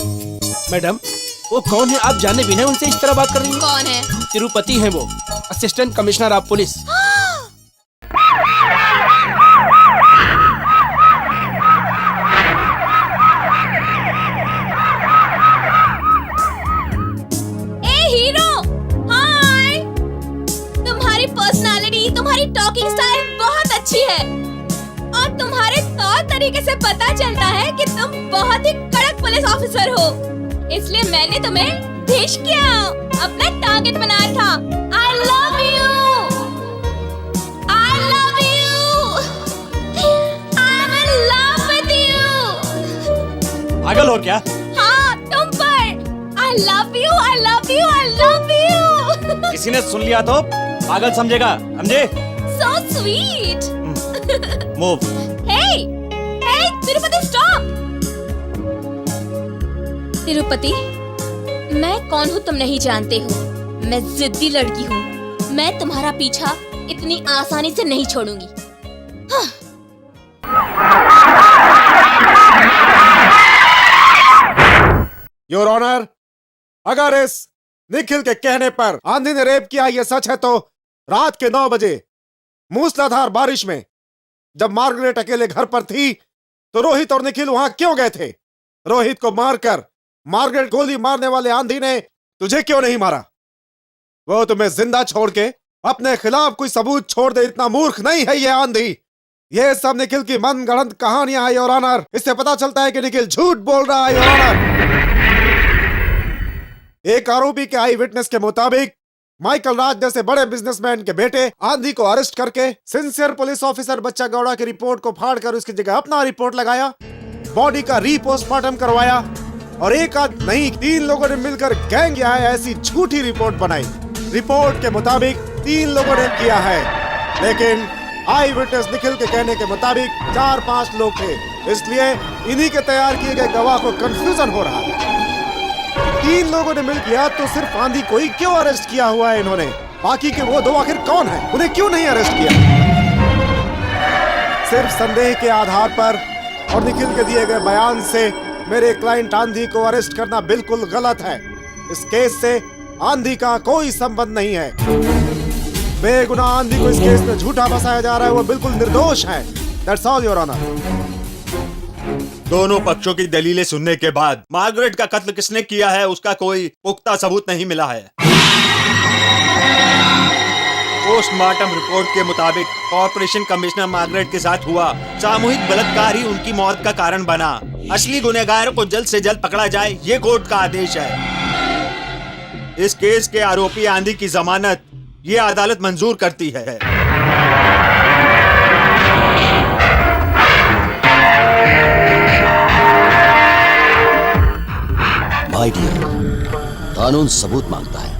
मैडम, वो कौन है? आप जाने बिना उनसे इस तरह बात कर रही हैं? कौन है? तिरुपति है वो, असिस्टेंट कमिश्नर ऑफ पुलिस। तुम्हारी टॉकिंग स्टाइल बहुत अच्छी है, और तुम्हारे तौर तरीके से पता चलता है कि तुम बहुत ही कड़क पुलिस ऑफिसर हो। इसलिए मैंने तुम्हें देश क्या अपना टारगेट बनाया था। I love you, I love you, I'm in love with you। पागल हो क्या? हाँ तुम पर। I love you, I love you, I love you। किसी ने सुन लिया तो पागल समझेगा, समझे? So sweet। Move. Hey, hey, Tirupati stop। Tirupati, मैं कौन हूँ तुम नहीं जानते हो। मैं जिद्दी लड़की हूँ। मैं तुम्हारा पीछा इतनी आसानी से नहीं छोड़ूंगी। योर ऑनर, अगर इस निखिल के कहने पर आंधी ने रेप किया ये सच है तो रात के 9 बजे मूसलाधार बारिश में जब मार्गरेट अकेले घर पर थी तो रोहित और निखिल वहां क्यों गए थे? रोहित को मारकर मार्गरेट गोली मारने वाले आंधी ने तुझे क्यों नहीं मारा? वो तुम्हें जिंदा छोड़ के अपने खिलाफ कोई सबूत छोड़ दे, इतना मूर्ख नहीं है ये आंधी। ये सब निखिल की मनगढ़ंत कहानियां हैं योर ऑनर। इससे पता चलता है कि निखिल झूठ बोल रहा है योर ऑनर। एक आरोपी के आई विटनेस के मुताबिक माइकल राज जैसे बड़े बिजनेसमैन के बेटे आंधी को अरेस्ट करके सिंसियर पुलिस ऑफिसर बच्चा गौड़ा की रिपोर्ट को फाड़कर उसकी जगह अपना रिपोर्ट लगाया, बॉडी का रीपोस्टमार्टम करवाया और एक आध नहीं 3 लोगों ने मिलकर गैंग या ऐसी झूठी रिपोर्ट बनाई। रिपोर्ट के मुताबिक 3 लोगों ने किया है, लेकिन आई विटनेस निखिल के कहने के मुताबिक 4-5 लोग थे। इसलिए इन्हीं के तैयार किए गए गवाह को कंफ्यूजन हो रहा है। 3 लोगों ने मिल किया तो सिर्फ आंधी को ही क्यों अरेस्ट किया हुआ है इन्होंने? बाकी के वो 2 आखिर कौन है? उन्हें क्यों नहीं अरेस्ट किया? सिर्फ संदेह के आधार पर और निखिल के दिए गए बयान से मेरे क्लाइंट आंधी को अरेस्ट करना बिल्कुल गलत है। इस केस से आंधी का कोई संबंध नहीं है। बेगुनाह आंधी को इस केस में झूठा फंसाया जा रहा है, वो बिल्कुल निर्दोष है। That's all your honour. दोनों पक्षों की दलीलें सुनने के बाद मार्गरेट का कत्ल किसने किया है उसका कोई पुख्ता सबूत नहीं मिला है। पोस्टमार्टम रिपोर्ट के मुताबिक कॉर्पोरेशन कमिश्नर मार्गरेट के साथ हुआ सामूहिक बलात्कार ही उनकी मौत का कारण बना। असली गुनहगारों को जल्द से जल्द पकड़ा जाए, ये कोर्ट का आदेश है। इस केस के आरोपी आंधी की जमानत ये अदालत मंजूर करती है। माय डियर, कानून सबूत मांगता है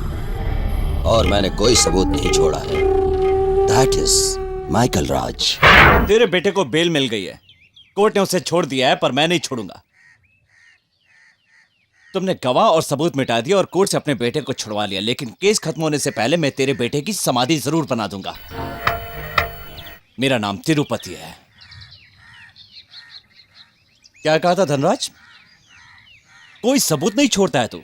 और मैंने कोई सबूत नहीं छोड़ा है। दैट इज माइकल राज। तेरे बेटे को बेल मिल गई है, कोर्ट ने उसे छोड़ दिया है, पर मैं नहीं छोड़ूंगा। तुमने गवाह और सबूत मिटा दिया और कोर्ट से अपने बेटे को छुड़वा लिया, लेकिन केस खत्म होने से पहले मैं तेरे बेटे की समाधि जरूर बना दूंगा। मेरा नाम तिरुपति है। क्या कहा था धनराज? कोई सबूत नहीं छोड़ता है तू।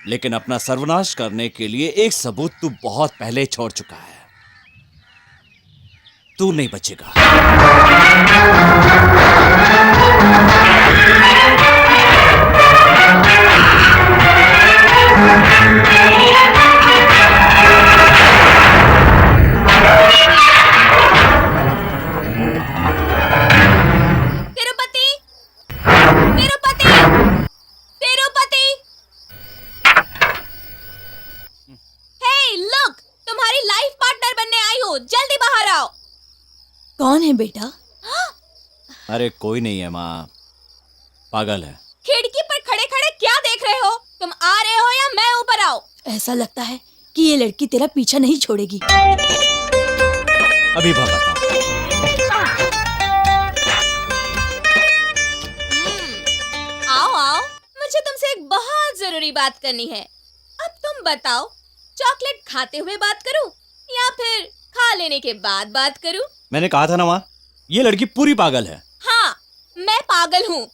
लेकिन अपना सर्वनाश करने के लिए एक सबूत तू बहुत पहले छोड़ चुका है। तू नहीं बचेगा। तिरुपति, तिरुपति, तिरुपति। हे लुक, तुम्हारी लाइफ पार्टनर बनने आई हो, जल्दी बाहर आओ। कौन है बेटा? अरे कोई नहीं है माँ, पागल है। खिड़की पर खड़े खड़े क्या देख रहे हो? तुम आ रहे हो या मैं ऊपर आऊं? ऐसा लगता है कि ये लड़की तेरा पीछा नहीं छोड़ेगी। अभी बताता हूँ। आओ आओ, मुझे तुमसे एक बहुत जरूरी बात करनी है। अब तुम बताओ, चॉकलेट खाते हुए बात करूं या फिर खा लेने के बाद बात करूं? मैंने कहा था ना माँ, ये लड़की पूरी पागल है। हाँ, मैं पागल हूँ।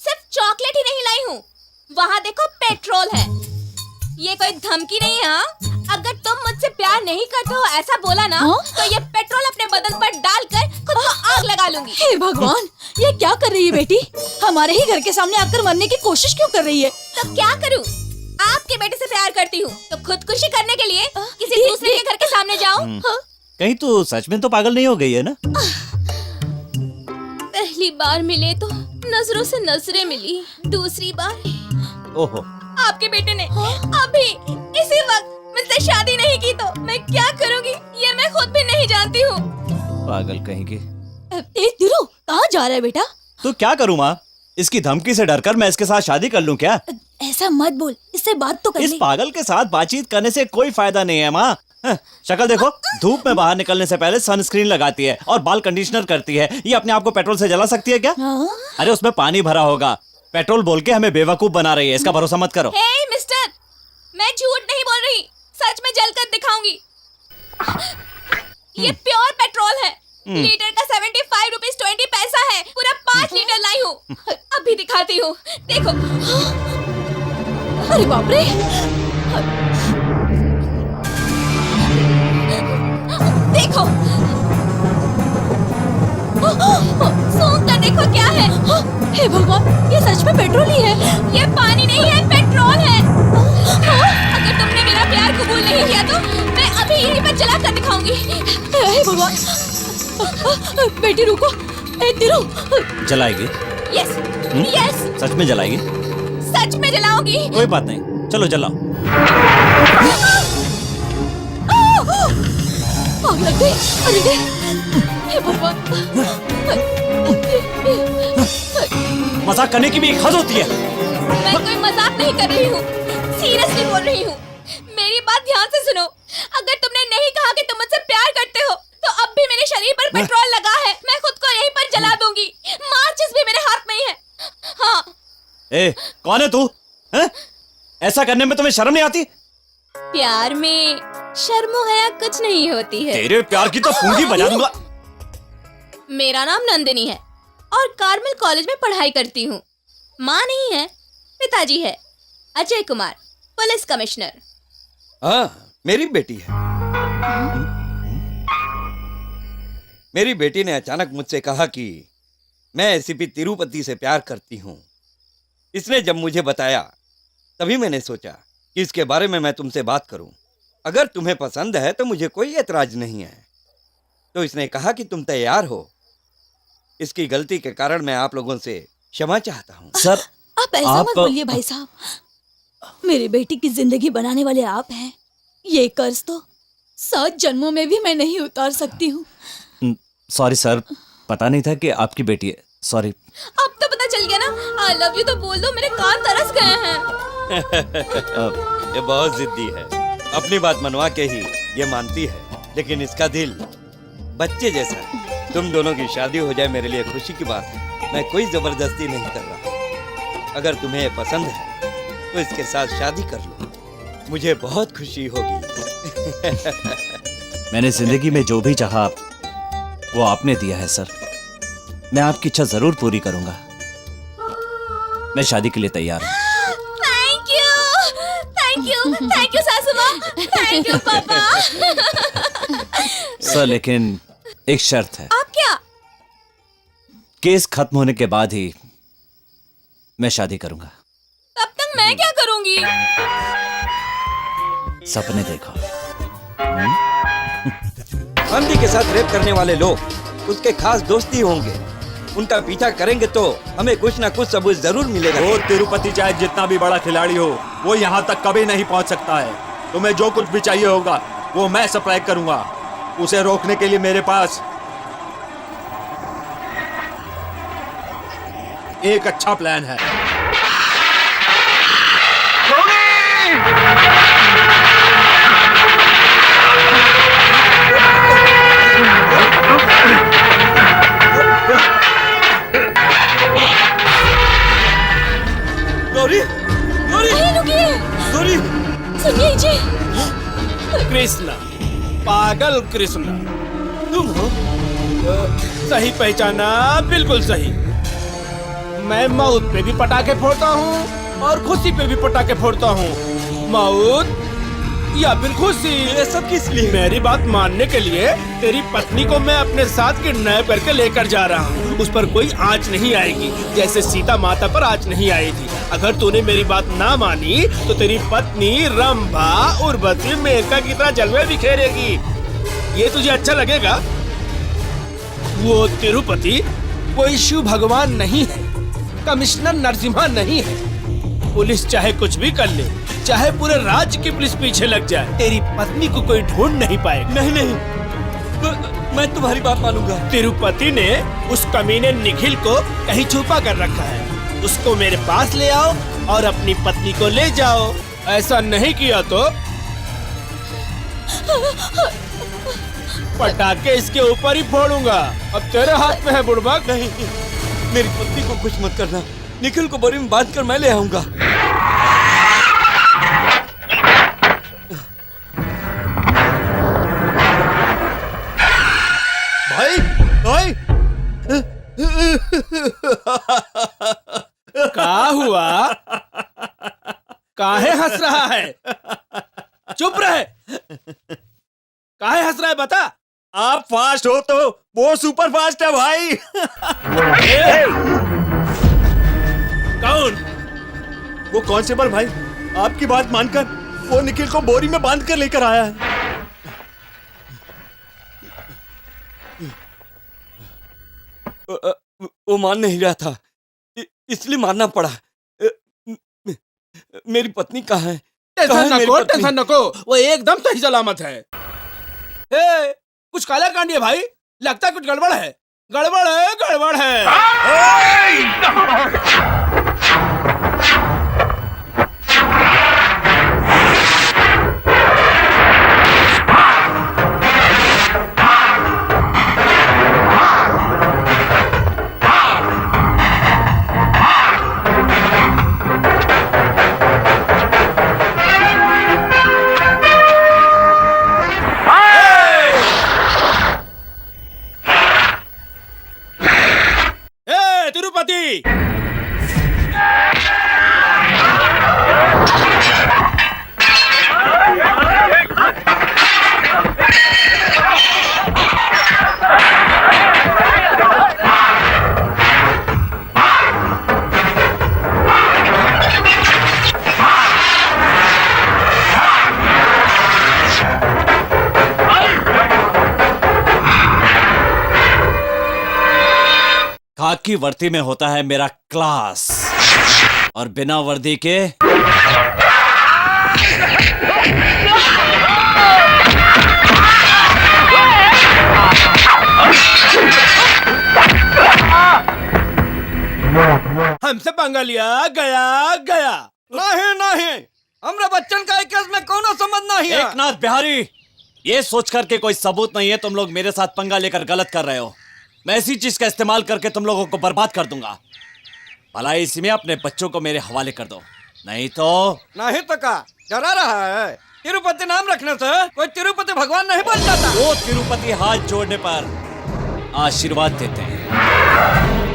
सिर्फ चॉकलेट ही नहीं लाई हूँ, वहाँ देखो पेट्रोल है। ये कोई धमकी नहीं है। हाँ? अगर तुम मुझसे प्यार नहीं करते हो ऐसा बोला ना, तो ये पेट्रोल अपने बदन पर डालकर खुद को आग लगा लूंगी। हे भगवान, ये क्या कर रही है बेटी? हमारे ही घर के सामने आकर मरने की कोशिश क्यों कर रही है? तो क्या करूँ? आपके बेटे से प्यार करती हूँ तो खुदकुशी करने के लिए किसी दूसरे के घर के सामने जाऊँ? कहीं तो सच में तो पागल नहीं हो गई है ना? पहली बार मिले तो नजरों से नजरें मिली, दूसरी बार ओहो, आपके बेटे ने अभी इसी वक्त मुझसे शादी नहीं की तो मैं क्या करूंगी ये मैं खुद भी नहीं जानती हूँ। पागल कहीं की। ए तिरु, कहाँ जा रहा है बेटा? तो क्या करूं माँ, इसकी धमकी से डरकर मैं इसके साथ शादी कर लूं क्या? ऐसा मत बोल, इससे बात तो कर इस ले। पागल के साथ बातचीत करने से कोई फायदा नहीं है माँ। शक्ल देखो, धूप में बाहर निकलने से पहले सनस्क्रीन लगाती है और बाल कंडीशनर करती है। ये अपने आप को पेट्रोल से जला सकती है क्या? हाँ? अरे उसमें पानी भरा होगा। पेट्रोल बोल के हमें बेवकूफ बना रही है, इसका भरोसा मत करो। हे मिस्टर, मैं झूठ नहीं बोल रही, सच में जलकर दिखाऊंगी। ये प्योर पेट्रोल है। लीटर का 75 रुपीज 20 पैसा है। पूरा 5 लीटर लाई हूँ। अभी दिखाती हूँ, देखो। अरे बाप रे, देखो, सूंघ कर देखो क्या है। हे भगवान, ये सच में पेट्रोल ही है। ये पानी नहीं है, पेट्रोल है। अगर तुमने मेरा प्यार कबूल नहीं किया तो मैं अभी यहीं पर जला कर दिखाऊंगी। हे भगवान, बेटी रुको। ए तिरु, जलाएगी? यस, यस, सच में जलाएगी? सच में जलाऊंगी। कोई बात नहीं, चलो जलाओ। आग लग गई। अरे रे, हे भगवान। मजाक करने की भी एक हद होती है। मैं कोई मजाक नहीं कर रही हूँ, सीरियसली बोल रही हूँ। मेरी बात ध्यान से सुनो। अगर तुमने नहीं कहा कि तुम मुझसे प्यार करते हो तो अब भी मेरे शरीर पर पेट्रोल लगा है। मैं खुद को यहीं पर जला दूंगी। माचिस भी मेरे हाथ में ही है। हाँ। ए, कौन है तू? हैं? ऐसा करने में तुम्हें शर्म नहीं आती? प्यार में शर्मो हया कुछ नहीं होती है। तेरे प्यार की तो पूंजी बजा दूंगा। मेरा नाम नंदिनी है और कार्मल कॉलेज में पढ़ाई करती हूँ। माँ नहीं है, पिताजी है, अजय कुमार, पुलिस कमिश्नर। हाँ, मेरी बेटी है। मेरी बेटी ने अचानक मुझसे कहा कि मैं एसीपी तिरुपति से प्यार करती हूँ। इसने जब मुझे बताया तभी मैंने सोचा कि इसके बारे में मैं तुमसे बात करूं। अगर तुम्हें पसंद है तो मुझे कोई एतराज नहीं है। तो इसने कहा कि तुम तैयार हो। इसकी गलती के कारण मैं आप लोगों से क्षमा चाहता हूँ। सर, आप ऐसा मत बोलिए भाई साहब। मेरी बेटी की जिंदगी बनाने वाले आप हैं। ये कर्ज तो 7 जन्मों में भी मैं नहीं उतार सकती हूँ। सॉरी सर, पता नहीं था कि आपकी बेटी है। सॉरी। अब तो पता चल गया ना। आई लव यू तो बोल दो, मेरे कान तरस गए हैं। ये बहुत जिद्दी है। अपनी बात मनवा के ही ये मानती है, लेकिन इसका दिल बच्चे जैसा है। तुम दोनों की शादी हो जाए मेरे लिए खुशी की बात है। मैं कोई जबरदस्ती नहीं कर रहा। अगर तुम्हें ये पसंद है तो इसके साथ शादी कर लो, मुझे बहुत खुशी होगी। मैंने जिंदगी में जो भी चाहा वो आपने दिया है सर। मैं आपकी इच्छा जरूर पूरी करूंगा। मैं शादी के लिए तैयार हूँ। Thank you, thank you, thank you सासू माँ, थैंक यू पापा। सर, लेकिन एक शर्त है। आप क्या? केस खत्म होने के बाद ही मैं शादी करूंगा। तब तक मैं क्या करूंगी? सपने देखो। आंधी के साथ रेप करने वाले लोग उसके खास दोस्ती होंगे। उनका पीछा करेंगे तो हमें कुछ ना कुछ सबूत जरूर मिलेगा। वो तिरुपति चाहे जितना भी बड़ा खिलाड़ी हो, वो यहाँ तक कभी नहीं पहुँच सकता है। तुम्हें जो कुछ भी चाहिए होगा वो मैं सप्लाई करूंगा। उसे रोकने के लिए मेरे पास एक अच्छा प्लान है। गौरी, गौरी, रुकिए, गौरी, सुनिए जी। कृष्णा, पागल कृष्णा, तुम हो? सही पहचाना, बिल्कुल सही। मैं मौत पे भी पटाखे फोड़ता हूँ और खुशी पे भी पटाखे फोड़ता हूँ। मौत या फिर खुशी, ये सब किस लिए? मेरी बात मानने के लिए तेरी पत्नी को मैं अपने साथ किडनैप करके लेकर जा रहा हूँ। उस पर कोई आंच नहीं आएगी, जैसे सीता माता पर आंच नहीं आई थी। अगर तूने मेरी बात ना मानी तो तेरी पत्नी रंभा उर्वशी मेनका की तरह जलवे बिखेरेगी। ये तुझे अच्छा लगेगा? वो तिरुपति कोई शिव भगवान नहीं है, कमिश्नर नरसिम्हा नहीं है। पुलिस चाहे कुछ भी कर ले, चाहे पूरे राज्य की पुलिस पीछे लग जाए, तेरी पत्नी को कोई ढूंढ नहीं पाएगा। नहीं नहीं, मैं तुम्हारी बात मानूंगा। तिरुपति ने उस कमीने निखिल को कहीं छुपा कर रखा है। उसको मेरे पास ले आओ और अपनी पत्नी को ले जाओ। ऐसा नहीं किया तो पटाखे इसके ऊपर ही फोड़ूंगा। अब तेरे हाथ में है बुड़बक। नहीं, मेरी पत्नी को कुछ मत करना। निखिल को बोरी में बांध कर मैं ले आऊंगा। भाई भाई क्या हुआ? काहे हंस रहा है? चुप रहे। काहे हंस रहा है बता। आप फास्ट हो तो वो सुपर फास्ट है भाई। कौन? वो कांस्टेबल भाई आपकी बात मानकर वो निखिल को बोरी में बांध कर लेकर आया है। वो मान नहीं रहा था, इसलिए मारना पड़ा। मेरी पत्नी कहाँ है? टेंशन नको, वो एकदम सही सलामत है। कुछ काला कांड है भाई, लगता है कुछ गड़बड़ है। गड़बड़ है। तिरुपति, खाकी वर्दी में होता है मेरा क्लास, और बिना वर्दी के हमसे पंगा लिया गया। नहीं, हमरा बच्चन का एक केस में कौन संबंध नहीं है। एकनाथ बिहारी, ये सोचकर के कोई सबूत नहीं है तुम लोग मेरे साथ पंगा लेकर गलत कर रहे हो। मैं ऐसी चीज का इस्तेमाल करके तुम लोगों को बर्बाद कर दूंगा। भला इसी में अपने बच्चों को मेरे हवाले कर दो, नहीं तो का डरा रहा है। तिरुपति नाम रखने से कोई तिरुपति भगवान नहीं बन जाता। वो तिरुपति हाथ जोड़ने पर आशीर्वाद देते हैं,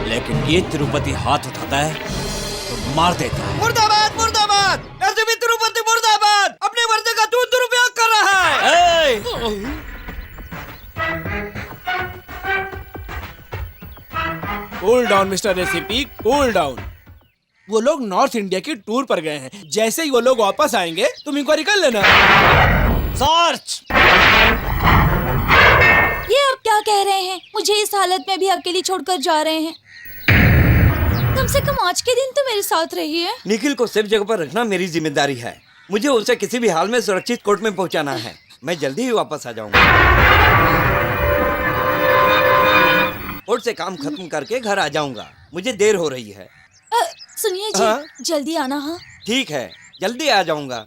लेकिन ये तिरुपति हाथ उठाता है तो मार देता है। मुर्दाबाद मुर्दाबाद, ऐसे भी तिरुपति मुर्दाबाद। अपनी वर्दी का तू दुरुपयोग कर रहा है। Cool down mister recipe, cool down. वो लोग नॉर्थ इंडिया की टूर पर गए हैं। जैसे ही वो लोग वापस आएंगे तुम इंक्वायरी कर लेना। सर्च। ये आप क्या कह रहे हैं? मुझे इस हालत में भी अकेली छोड़कर जा रहे हैं। कम से कम आज के दिन तो मेरे साथ रहिए। निखिल को सेफ जगह पर रखना मेरी जिम्मेदारी है। मुझे उसे किसी भी हाल में सुरक्षित कोर्ट में पहुंचाना है। मैं जल्दी ही वापस आ जाऊंगा। कोर्ट से काम खत्म करके घर आ जाऊंगा। मुझे देर हो रही है। सुनिए जी, हाँ? जल्दी आना। हाँ ठीक है, जल्दी आ जाऊंगा।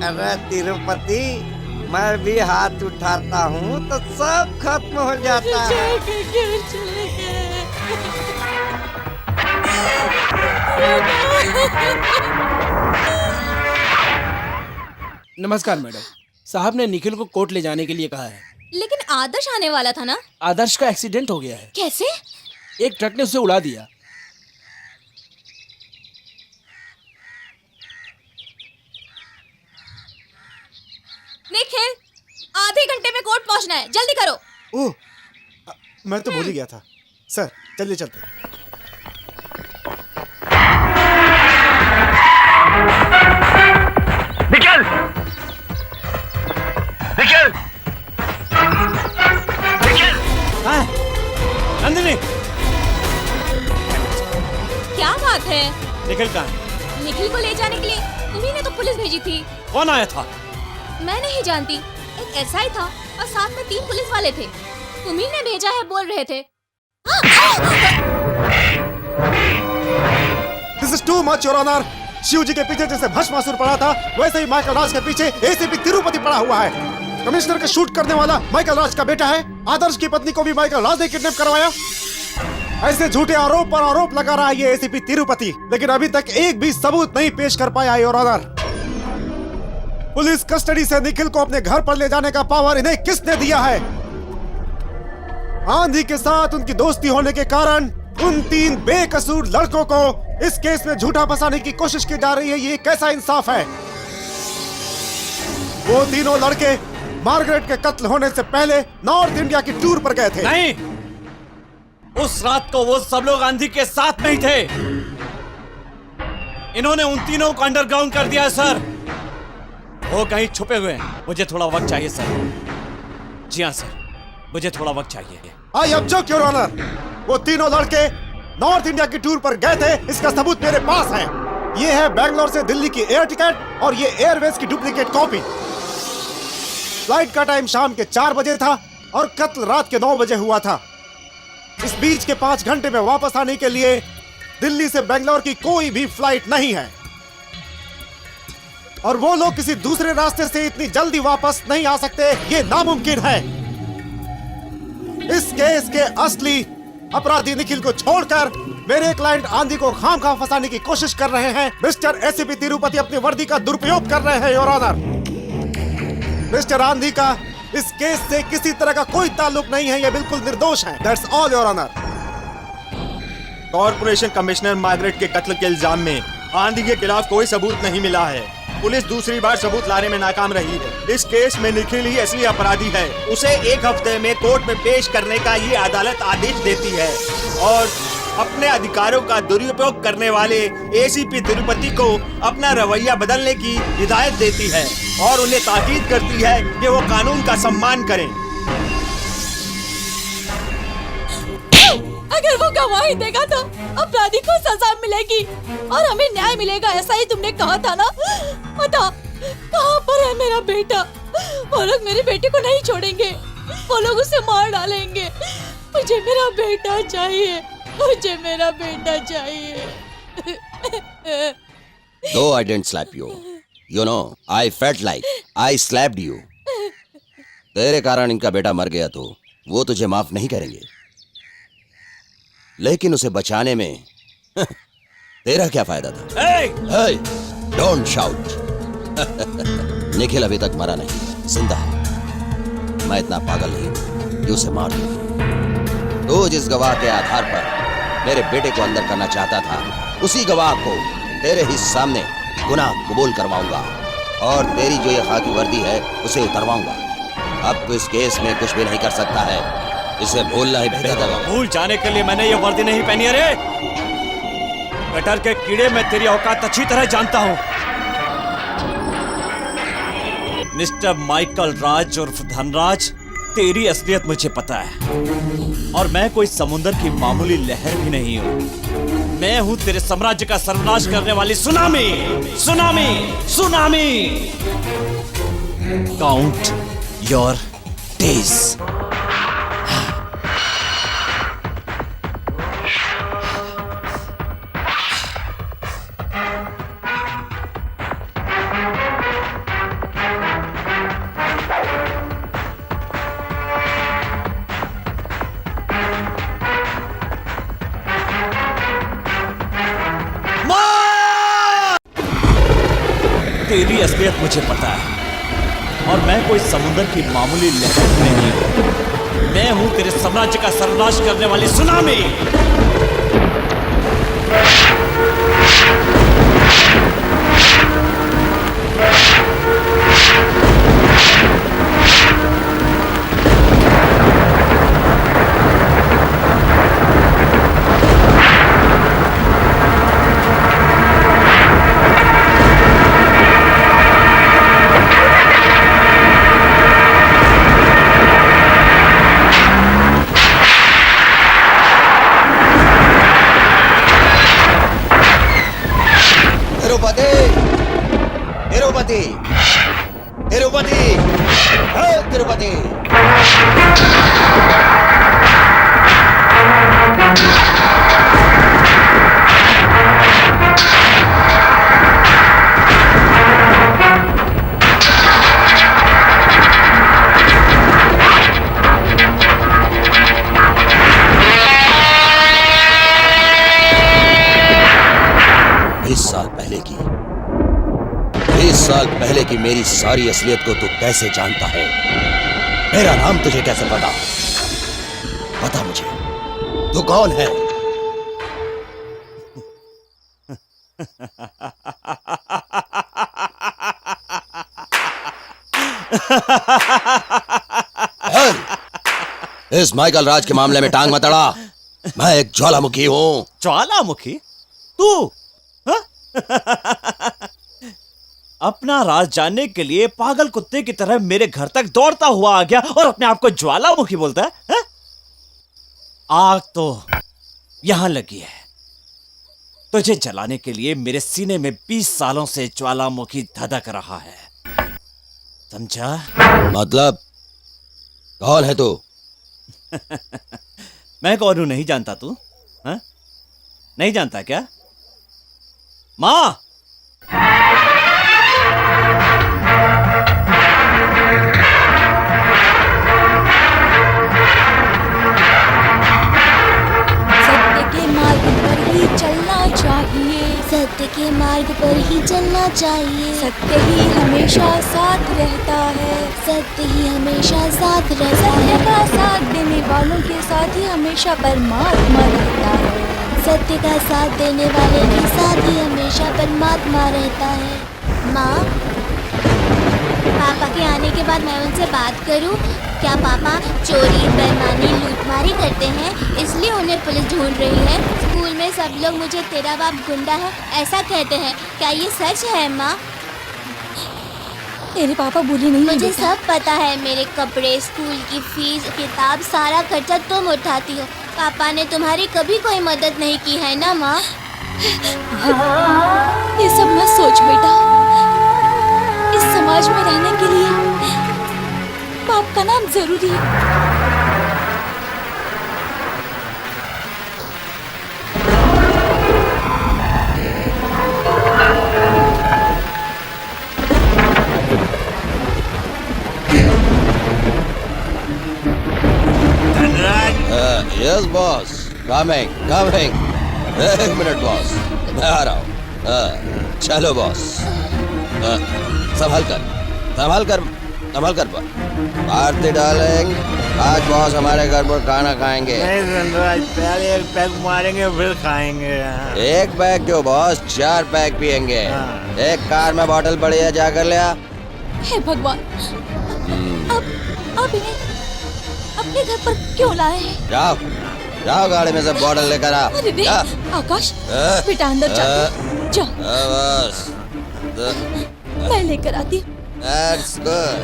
अरे तिरुपति, मैं भी हाथ उठाता हूँ तो सब खत्म हो जाता है। नमस्कार मैडम। साहब ने निखिल को कोर्ट ले जाने के लिए कहा है। लेकिन आदर्श आने वाला था ना। आदर्श का एक्सीडेंट हो गया है। कैसे? एक ट्रक ने उसे उड़ा दिया। निखिल, आधे घंटे में कोर्ट पहुंचना है, जल्दी करो। ओह, मैं तो भूल ही गया था। सर चलिए चलते हैं। निखिल कहाँ है? निखिल को ले जाने के लिए तुम्ही ने तो पुलिस भेजी थी। कौन आया था? मैं नहीं जानती, एक एसआई था और साथ में 3 पुलिस वाले थे। तुम्ही ने भेजा है बोल रहे थे। This is too much your honour. Shiv ji के पीछे जैसे भस्मासुर पड़ा था, वैसे ही माइकल राज के पीछे एसीपी तिरुपति पड़ा हुआ है। कमिश्नर के शूट करने वाला माइकल राज का बेटा है। आदर्श की पत्नी को भी माइकल राज ने किडनैप करवाया। ऐसे झूठे आरोप पर आरोप लगा रहा है ये एसीपी तिरुपति, लेकिन अभी तक एक भी सबूत नहीं पेश कर पाया योर ऑनर। पुलिस कस्टडी से निखिल को अपने घर पर ले जाने का पावर इन्हें किसने दिया है? आंधी के साथ उनकी दोस्ती होने के कारण उन 3 बेकसूर लड़कों को इस केस में झूठा फंसाने की कोशिश की जा रही है। ये कैसा इंसाफ है? वो तीनों लड़के मार्गरेट के कत्ल होने से पहले नॉर्थ इंडिया की टूर पर गए थे। नहीं, उस रात को वो सब लोग आंधी के साथ नहीं थे। इन्होंने उन तीनों को अंडरग्राउंड कर दिया है सर। वो कहीं छुपे हुए हैं। मुझे थोड़ा वक्त चाहिए सर। जी हाँ सर, मुझे थोड़ा वक्त चाहिए। I object your honour. वो तीनों लड़के नॉर्थ इंडिया की टूर पर गए थे, इसका सबूत मेरे पास है। ये है बैंगलोर से दिल्ली की एयर टिकट और ये एयरवेज की डुप्लीकेट कॉपी। फ्लाइट का टाइम शाम के 4 बजे था और कत्ल रात के 9 बजे हुआ था। इस बीच के 5 घंटे में वापस आने के लिए दिल्ली से बैंगलोर की कोई भी फ्लाइट नहीं है और वो लोग किसी दूसरे रास्ते से इतनी जल्दी वापस नहीं आ सकते, ये नामुमकिन है। इस केस के असली अपराधी निखिल को छोड़कर मेरे क्लाइंट आंधी को खामखा फंसाने की कोशिश कर रहे हैं। मिस्टर एसीपी तिरुपति अपनी वर्दी का दुरुपयोग कर रहे हैं योर ऑनर। मिस्टर आंधी का इस केस से किसी तरह का कोई ताल्लुक नहीं है, ये बिल्कुल निर्दोष है। That's all your honour. Corporation commissioner Margaret के कत्ल के इल्जाम में आंधी के खिलाफ कोई सबूत नहीं मिला है। पुलिस दूसरी बार सबूत लाने में नाकाम रही है। इस केस में निखिल ही असली अपराधी है। उसे 1 हफ्ते में कोर्ट में पेश करने का ये अदालत आदेश देती है और अपने अधिकारों का दुरुपयोग करने वाले एसीपी तिरुपति को अपना रवैया बदलने की हिदायत देती है और उन्हें ताकीद करती है कि वो कानून का सम्मान करें। अगर वो गवाही देगा तो अपराधी को सजा मिलेगी और हमें न्याय मिलेगा, ऐसा ही तुमने कहा था ना। बता, कहाँ पर है मेरा बेटा? वो लोग मेरे बेटे को नहीं छोड़ेंगे, वो लोग उसे मार डालेंगे। मुझे मेरा बेटा चाहिए, मुझे मेरा बेटा चाहिए। Though I didn't slap you, you know, I felt like I slapped you. तेरे कारण इनका बेटा मर गया तो वो तुझे माफ नहीं करेंगे, लेकिन उसे बचाने में तेरा क्या फायदा था? Hey, don't shout. निखिल अभी तक मरा नहीं, जिंदा है। मैं इतना पागल नहीं हूं कि उसे मार दूं। तो जिस गवाह के आधार पर मेरे बेटे को अंदर करना चाहता था, उसी गवाह को तेरे ही सामने गुनाह कबूल करवाऊंगा और तेरी जो ये खाकी वर्दी है उसे उतरवाऊंगा। अब तो इस केस में कुछ भी नहीं कर सकता है, इसे भूलना ही बेहतर है। भूल जाने के लिए मैंने ये वर्दी नहीं पहनी है रे। गटर के कीड़े, मैं तेरी औकात अच्छी तरह जानता हूँ। मिस्टर माइकल राज उर्फ धनराज, तेरी असलियत मुझे पता है और मैं कोई समुंदर की मामूली लहर भी नहीं हूँ। मैं हूँ तेरे साम्राज्य का सर्वनाश करने वाली tsunami. Tsunami, tsunami. Count your days. तेरी असलियत मुझे पता है और मैं कोई समुद्र की मामूली लहर नहीं हूं। मैं हूं तेरे साम्राज्य का सर्वनाश करने वाली सुनामी। तिरुपति तिरुपति तिरुपति। साल पहले की मेरी सारी असलियत को तू कैसे जानता है? मेरा नाम तुझे कैसे पता? बता मुझे, तू कौन है? इस माइकल राज के मामले में टांग मत अड़ा। मैं एक ज्वालामुखी हूं। ज्वालामुखी? तू? अपना राज जानने के लिए पागल कुत्ते की तरह मेरे घर तक दौड़ता हुआ आ गया और अपने आप को ज्वालामुखी बोलता है? आग तो यहां लगी है। तुझे जलाने के लिए मेरे सीने में 20 सालों से ज्वालामुखी धधक रहा है, समझा? मतलब कौन है तू? मैं कौन हूं नहीं जानता तू? हा? नहीं जानता क्या? मां! सत्य के मार्ग पर ही चलना चाहिए। सत्य ही हमेशा साथ रहता है। सत्य ही हमेशा साथ रहता है। सत्य का साथ देने वालों के साथ ही हमेशा परमात्मा रहता है। सत्य का साथ देने वाले के साथ ही हमेशा परमात्मा रहता है। माँ, पापा के आने के बाद मैं उनसे बात करूं? क्या पापा चोरी, बेईमानी, लूटमारी करते हैं इसलिए उन्हें पुलिस ढूंढ रही है? स्कूल में सब लोग मुझे तेरा बाप गुंडा है ऐसा कहते हैं, क्या ये सच है माँ? तेरे पापा बुरी नहीं? मुझे सब पता है। मेरे कपड़े, स्कूल की फीस, किताब, सारा खर्चा तुम उठाती हो। पापा ने तुम्हारी कभी कोई मदद नहीं की है ना माँ? ये सब मत सोच बेटा। इस समाज में रहने के लिए बाप का नाम जरूरी है। Yes boss, coming coming. एक मिनट बॉस, मैं आ रहा हूँ। चलो बॉस, संभल कर आरती डार्लिंग, आज बॉस हमारे घर पर खाना खाएंगे। नहीं धनराज, पहले एक पैक मारेंगे फिर खाएंगे। एक पैक क्यों बॉस, 4 पैक पियेंगे। एक कार में बोतल पड़ी है, जाकर ले आ। हे भगवान, अब इन्हें अपने घर पर क्यों लाए हैं? जाओ गाड़ी में से बोतल लेकर आ। अरे देख, आकाश, बेटा अंदर जा। बस मैं लेकर आती। That's good.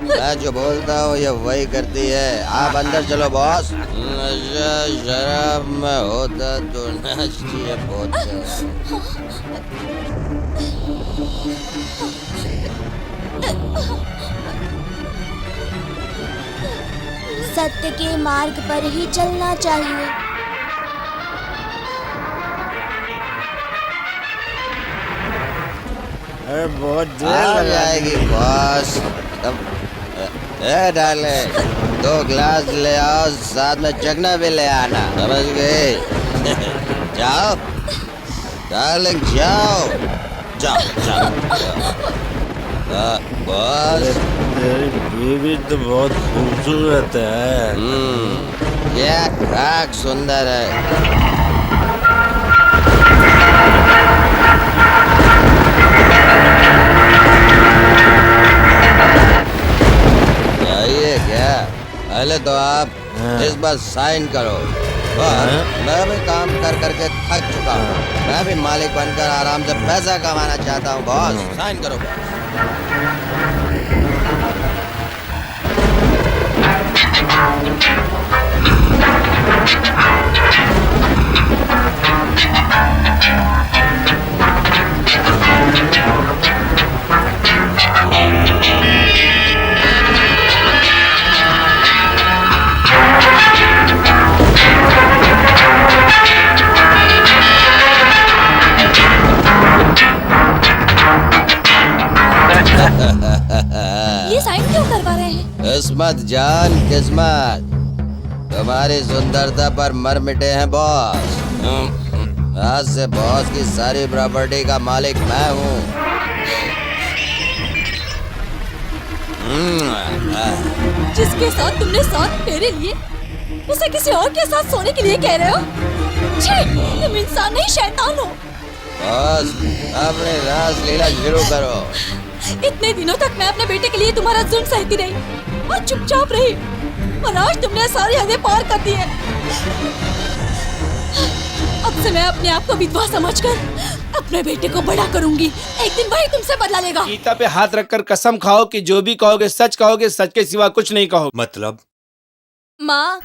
मैं जो बोलता हूँ ये वही करती है। आप अंदर चलो बॉस। नशा शराब में होता तो नाचिए बोतल। सत्य के मार्ग पर ही चलना चाहिए। अरे बहुत देर आ लगा जाएगी बॉस। डाले 2 गिलास ले आओ, साथ में चखना भी ले आना, समझ गए? जाओ डार्लिंग, जाओ। बॉस, तेरी बीवी तो बहुत खूबसूरत है। ये खाक सुंदर है। क्या पहले तो आप इस बार साइन करो। मैं भी काम कर करके थक चुका हूँ। मैं भी मालिक बनकर आराम से पैसा कमाना चाहता हूँ बॉस। साइन करो बॉस। ये साइन क्यों करवा रहे हैं? किस्मत जान किस्मत, तुम्हारी सुंदरता पर मर मिटे हैं बॉस। आज से बॉस की सारी प्रॉपर्टी का मालिक मैं हूँ। जिसके साथ तुमने साथ फेरे लिए उसे किसी और के साथ सोने के लिए कह रहे हो? छी, तुम इंसान नहीं शैतान हो। बॉस अपनी रास लीला शुरू करो। इतने दिनों तक मैं अपने बेटे के लिए तुम्हारा जुल्म सहती रही और चुपचाप रही, और आज तुमने सारी हदें पार कर दी है। अब से मैं अपने आप को विधवा समझकर अपने बेटे को बड़ा करूंगी। एक दिन वही तुमसे बदला लेगा। गीता पे हाथ रखकर कसम खाओ कि जो भी कहोगे, सच के सिवा कुछ नहीं कहोगे। मतलब माँ,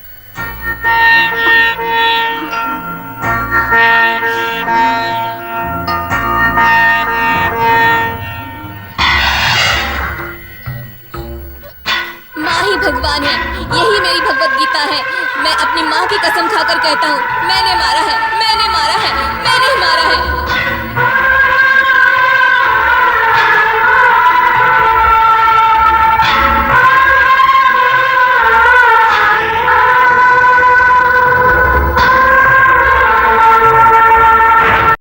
माँ ही भगवान है, यही मेरी भगवत गीता है। मैं अपनी माँ की कसम खाकर कहता हूँ, मैंने मारा है, मैंने मारा है, मैंने ही मारा है।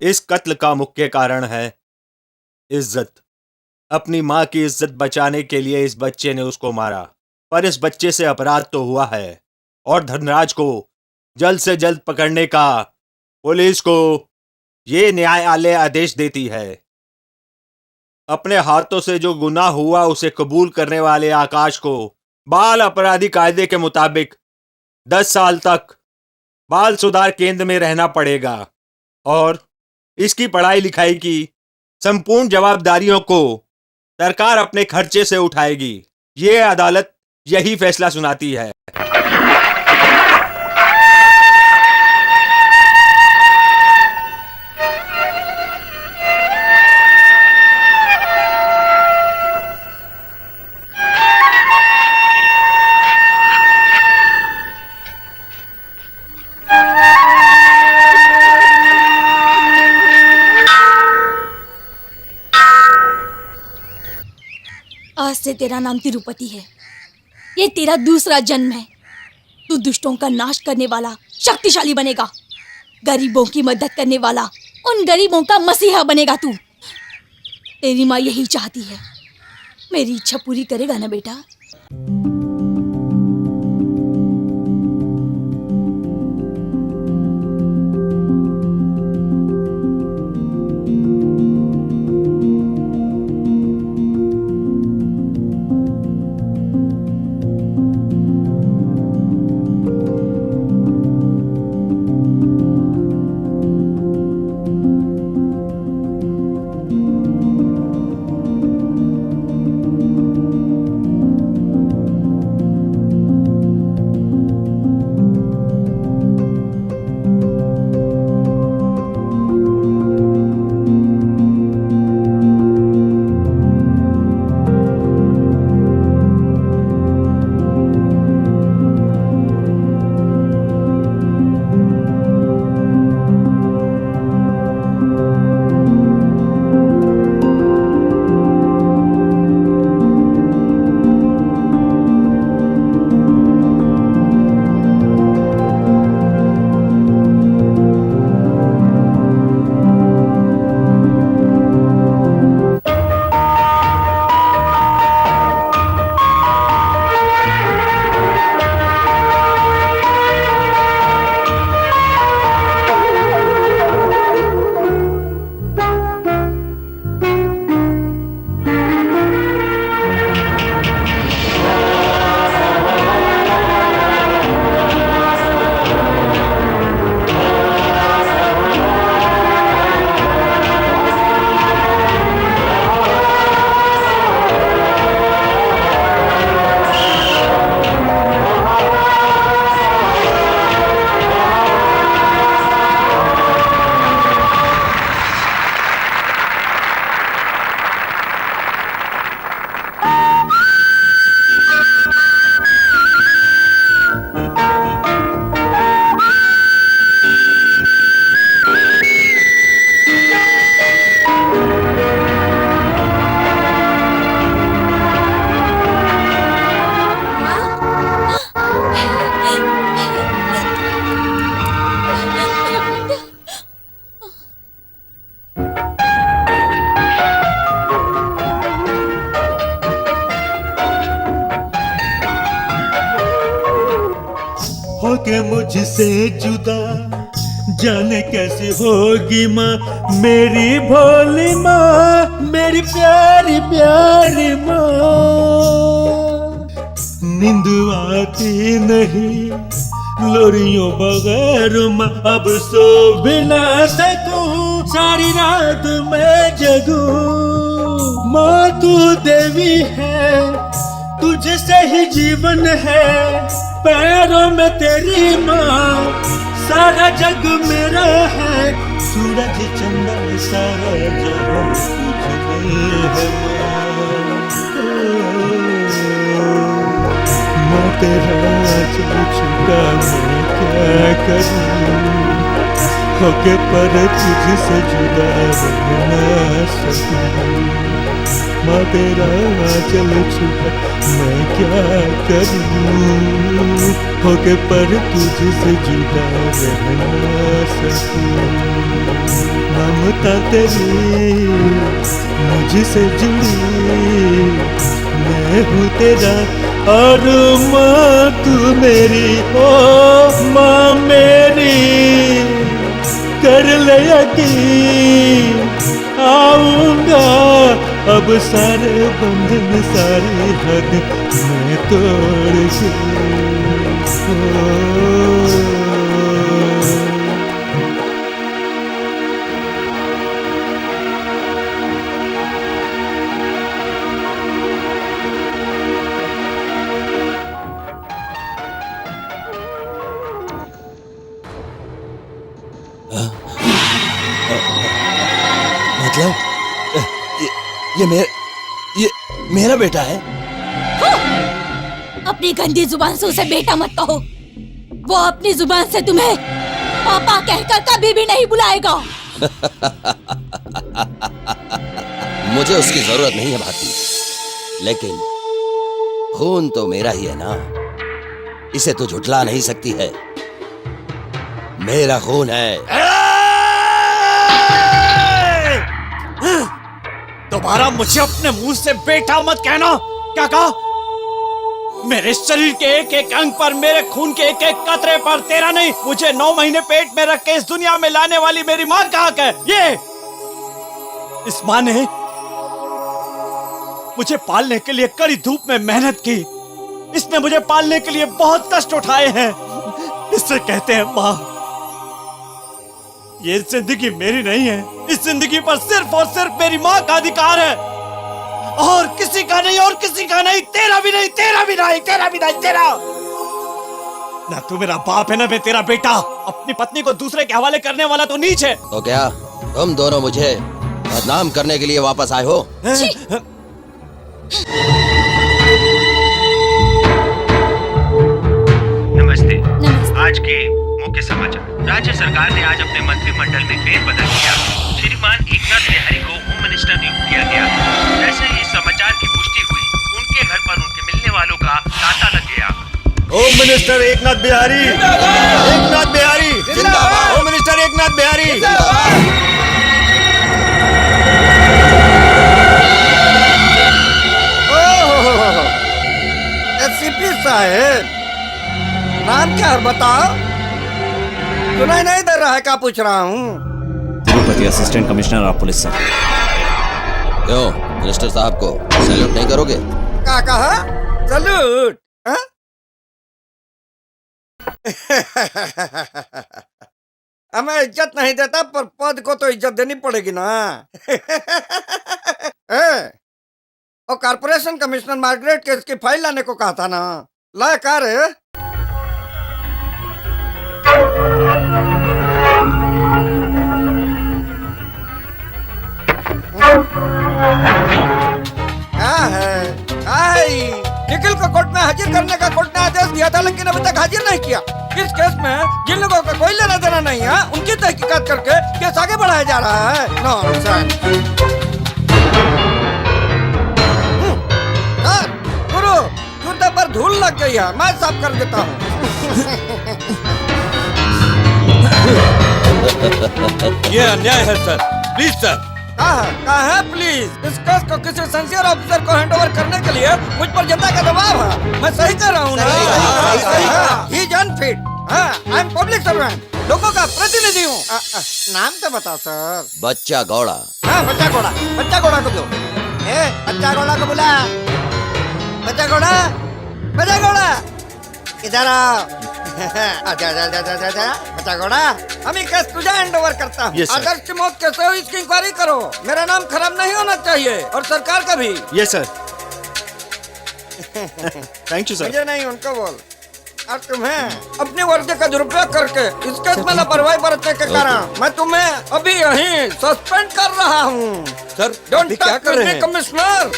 इस कत्ल का मुख्य कारण है इज्जत। अपनी माँ की इज्जत बचाने के लिए इस बच्चे ने उसको मारा, पर इस बच्चे से अपराध तो हुआ है और धनराज को जल्द से जल्द पकड़ने का पुलिस को ये न्यायालय आदेश देती है। अपने हाथों से जो गुनाह हुआ उसे कबूल करने वाले आकाश को बाल अपराधी कायदे के मुताबिक 10 साल तक बाल सुधार केंद्र में रहना पड़ेगा और इसकी पढ़ाई लिखाई की संपूर्ण जवाबदारियों को सरकार अपने खर्चे से उठाएगी। ये अदालत यही फैसला सुनाती है। आज से तेरा नाम तिरुपति है। ये तेरा दूसरा जन्म है। तू दुष्टों का नाश करने वाला शक्तिशाली बनेगा, गरीबों की मदद करने वाला उन गरीबों का मसीहा बनेगा तू। तेरी माँ यही चाहती है। मेरी इच्छा पूरी करेगा ना बेटा? के मुझसे जुदा, जाने कैसे होगी माँ मेरी भोली माँ, मेरी प्यारी प्यारी माँ। नींद आती नहीं लोरियों बगैर माँ, अब सो भी ना सकूं, सारी रात मैं जगूं। माँ तू देवी है, तुझसे ही जीवन है, पैरों में तेरी माँ सारा जग मेरा है, सूरज चंद्र सारा जहां तुझमें है माँ। तेरा चल चुका मैं क्या करूं, होके पर तुझसे जुदा रह ना सकूं। माँ तेरा चल चुका मैं क्या करूं, होके पर तुझसे जुदा रह ना सकूं। ममता तेरी मुझसे जुड़ी, मैं हूँ तेरा और माँ तू मेरी, ओ माँ मेरी कर ले यकीन, आऊंगा अब सारे बंधन सारी हद मैं तोड़ के। मतलब ये मेरा बेटा है? अपनी गंदी जुबान से उसे बेटा मत कहो, वो अपनी जुबान से तुम्हें पापा कहकर कभी भी नहीं बुलाएगा। मुझे उसकी जरूरत नहीं है भारती, लेकिन खून तो मेरा ही है ना, इसे तो झुठला नहीं सकती है। मेरा खून है। दोबारा मुझे अपने मुंह से बेटा मत कहना। क्या कहा? मेरे शरीर के एक एक अंग पर, मेरे खून के एक एक कतरे पर तेरा नहीं, मुझे 9 महीने पेट में रख के इस दुनिया में लाने वाली मेरी मां का हक है। ये इस मां ने मुझे पालने के लिए कड़ी धूप में मेहनत की, इसने मुझे पालने के लिए बहुत कष्ट उठाए हैं, इससे कहते हैं मां। ये जिंदगी मेरी नहीं है, इस जिंदगी पर सिर्फ और सिर्फ मेरी मां का अधिकार है, और किसी का नहीं, और किसी का नहीं, तेरा भी नहीं, तेरा भी नहीं, तेरा भी नहीं, तेरा ना। तू मेरा बाप है ना मैं तेरा बेटा। अपनी पत्नी को दूसरे के हवाले करने वाला तो नीच है। तो क्या तुम दोनों मुझे बदनाम करने के लिए वापस आए हो? नमस्ते। आज के मुख्य समाचार। राज्य सरकार ने आज अपने मंत्रिमंडल में फेरबदल किया। श्रीमान एकनाथ बिहारी को होम मिनिस्टर नियुक्त किया गया। जैसे ही इस समाचार की पुष्टि हुई, उनके घर पर उनके मिलने वालों का तांता लग गया। होम मिनिस्टर एकनाथ बिहारी, एकनाथ बिहारी जिंदाबाद। होम मिनिस्टर एकनाथ बिहारी जिंदाबाद। एससीपी साहब, नाम क्या है बताओ? सुनाई नहीं दे रहा है, क्या पूछ रहा हूँ? Tirupati assistant commissioner of police sir. क्यों मिनिस्टर साहब को सैल्यूट नहीं करोगे? क्या कहा? सैल्यूट? हमें इज्जत नहीं देता, पर पद को तो इज्जत देनी पड़ेगी ना। और कॉर्पोरेशन कमिश्नर मार्गरेट केस की फाइल लाने को कहा था ना, ला क्या रे? क्या है? निखिल को कोर्ट में हाजिर करने का कोर्ट ने आदेश दिया था, लेकिन अभी तक हाजिर नहीं किया। इस केस में जिन लोगों का कोई लेना देना नहीं है, उनकी तहकीकात करके केस आगे बढ़ाया जा रहा है। गुरु, जूते पर धूल लग गई है, मैं साफ कर देता हूँ। ये अन्याय है सर, प्लीज सर। कहा है प्लीज? इस केस को किसी सिंसियर ऑफिसर को हैंडओवर करने के लिए मुझ पर जनता का दबाव है। मैं सही कर रहा हूँ ना? He is unfit. हाँ, आई एम पब्लिक सर्वेंट, लोगों का प्रतिनिधि हूँ। नाम तो बताओ सर। बच्चा घोड़ा। हाँ, बच्चा घोड़ा को दो। बच्चा घोड़ा को बुला। बच्चा घोड़ा इधर आओ। आजा आजा आजा आजा आजा। बच्चा घोड़ा, हम ही केस तुझे हैंड ओवर करता हूँ। Yes, sir. आदर्श की मौत कैसे हुई इसकी इंक्वायरी करो। मेरा नाम खराब नहीं होना चाहिए और सरकार का भी। Yes sir. Thank you sir. मुझे नहीं, उनको बोल। और तुम्हें अपनी वर्दी का दुरुपयोग करके इस केस में लापरवाही बरतने के कारण मैं तुम्हें अभी यहीं सस्पेंड कर रहा हूँ। सर, डोंट अभी क्या कर रहे हैं? कमिश्नर,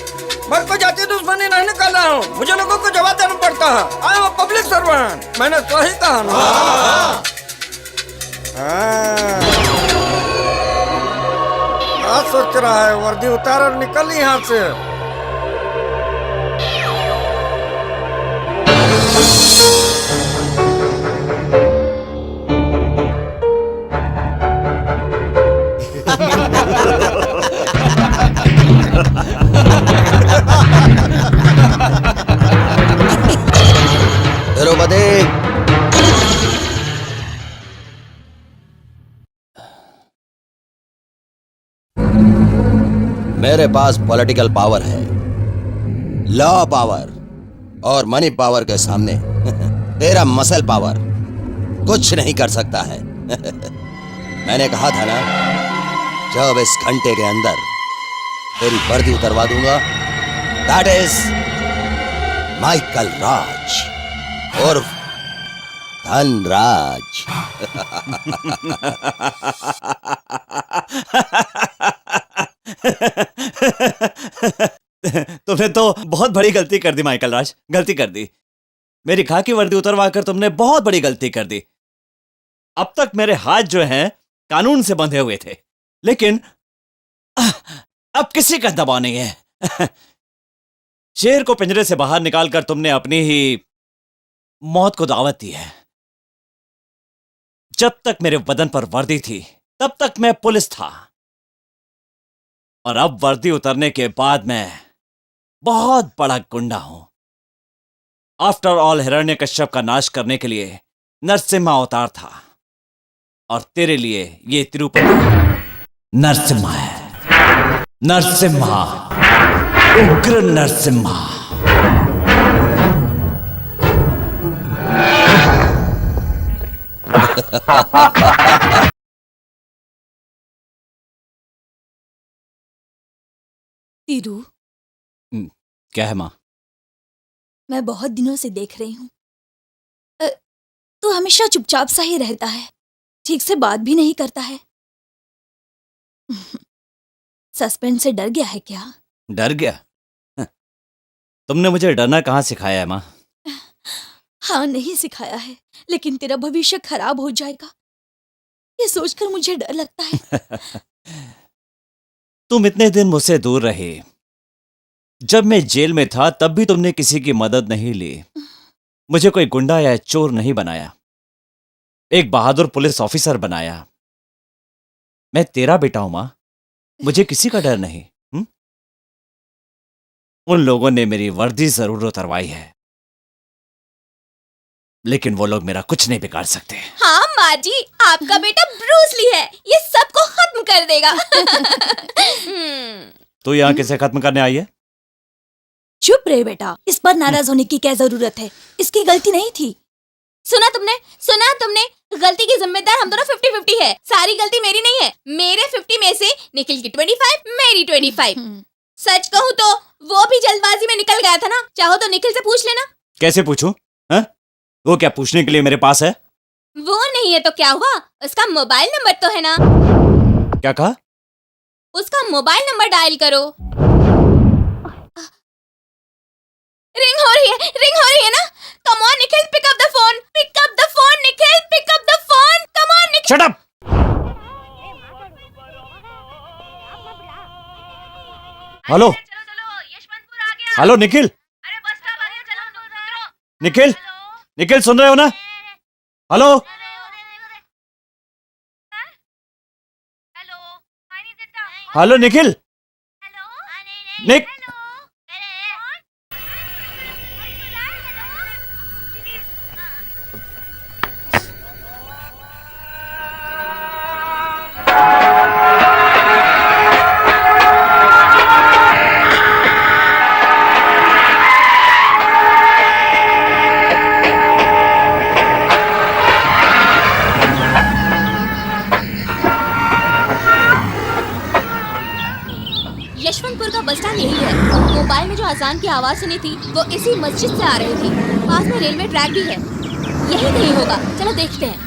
मैं कोई जाति दुश्मनी नहीं निकाला हूँ। मुझे लोगों को जवाब देना पड़ता है। I am public servant. मैंने सही कहा ना? क्या सोच रहा है? वर्दी उतार और निकल यहाँ से। द्रौपदी, मेरे पास पॉलिटिकल पावर है, लॉ पावर और मनी पावर के सामने तेरा मसल पावर कुछ नहीं कर सकता है। मैंने कहा था ना, 24 घंटे के अंदर तेरी वर्दी उतरवा दूंगा। दैट इज माइकल राज और धनराज। तुमने तो बहुत बड़ी गलती कर दी माइकल राज, गलती कर दी। मेरी खाकी वर्दी उतरवा कर तुमने बहुत बड़ी गलती कर दी। अब तक मेरे हाथ जो हैं कानून से बंधे हुए थे, लेकिन अब किसी का दबाव नहीं है। शेर को पिंजरे से बाहर निकालकर तुमने अपनी ही मौत को दावत दी है। जब तक मेरे बदन पर वर्दी थी तब तक मैं पुलिस था, और अब वर्दी उतरने के बाद मैं बहुत बड़ा गुंडा हूं। आफ्टर ऑल, हिरण्यकश्यप का नाश करने के लिए नरसिम्हा अवतार था, और तेरे लिए ये तिरुपति नरसिम्हा है। नरसिम्हा, उग्र नरसिम्हा। तीरू, क्या है मां? मैं बहुत दिनों से देख रही हूँ, तू हमेशा चुपचाप सा ही रहता है, ठीक से बात भी नहीं करता है। सस्पेंस से डर गया है क्या? डर गया? तुमने मुझे डरना कहाँ सिखाया है मां? हाँ, नहीं सिखाया है, लेकिन तेरा भविष्य खराब हो जाएगा, ये सोचकर मुझे डर लगता है। तुम इतने दिन मुझसे दूर रहे। जब मैं जेल में था तब भी तुमने किसी की मदद नहीं ली। मुझे कोई गुंडा या चोर नहीं बनाया, एक बहादुर पुलिस ऑफिसर बनाया। मैं तेरा बेटा हूं मां, मुझे किसी का डर नहीं। उन लोगों ने मेरी वर्दी जरूर उतरवाई है, लेकिन वो लोग मेरा कुछ नहीं बिगाड़ सकते। हाँ माँ जी, आपका बेटा ब्रूस ली है, ये सबको खत्म कर देगा। तो यहाँ किसे खत्म करने आई है? चुप रहे बेटा, इस पर नाराज होने की क्या जरूरत है? इसकी गलती नहीं थी। सुना तुमने, गलती की जिम्मेदार हम दोनों 50-50 है। सारी गलती मेरी नहीं है। मेरे 50 में से निखिल की 25, मेरी 25। सच कहूँ तो वो भी जल्दबाजी में निकल गया था ना, चाहो तो निखिल से पूछ लेना। कैसे पूछूं? वो क्या पूछने के लिए मेरे पास है? वो नहीं है तो क्या हुआ, उसका मोबाइल नंबर तो है ना। क्या कहा? उसका मोबाइल नंबर डायल करो। रिंग हो रही है ना। Come on Nikhil, pick up the phone, pick up the phone Nikhil, pick up the phone, come on Nikhil. Shut up. Hello hello Nikhil, Nikhil सुन रहे हो ना? Hello hello Nikhil, Nik mobile में जो अजान की आवाज सुनी थी वो इसी मस्जिद से आ रही थी। पास में रेलवे ट्रैक भी है, यही कहीं होगा। चलो देखते हैं।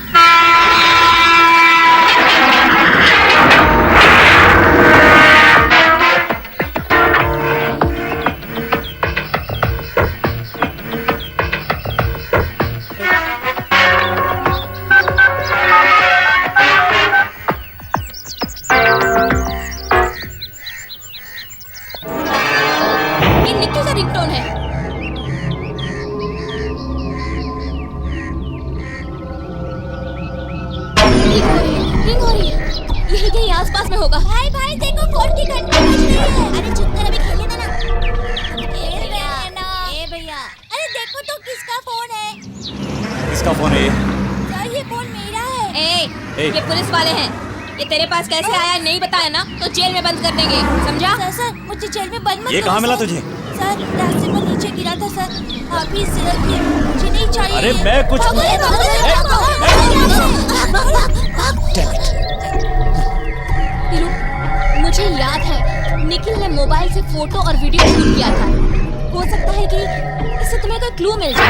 ये निक्की का रिंगटोन है। रिंग हो रही है। यही कहीं आसपास में होगा। भाई भाई देखो फोन की घंटी बज रही है। अरे चुप कर, अभी खेलने देना। ए भैया, अरे देखो तो किसका फोन है। किसका फोन है ये? सर ये फोन मेरा है। ये पुलिस वाले हैं। ये तेरे पास कैसे आया नहीं बताया ना तो जेल में बंद कर देंगे, समझा? सर मुझे जेल में बंद मत ये करो, कहाँ मिला सर। तुझे? सर रास्ते पर नीचे गिरा था सर। आप ही इसे रखिए, मुझे नहीं चाहिए। अरे मैं कुछ हीरू, मुझे याद है निखिल ने मोबाइल से फोटो और वीडियो शूट किया था। हो सकता है कि इससे तुम्हें कोई क्लू मिल जाए।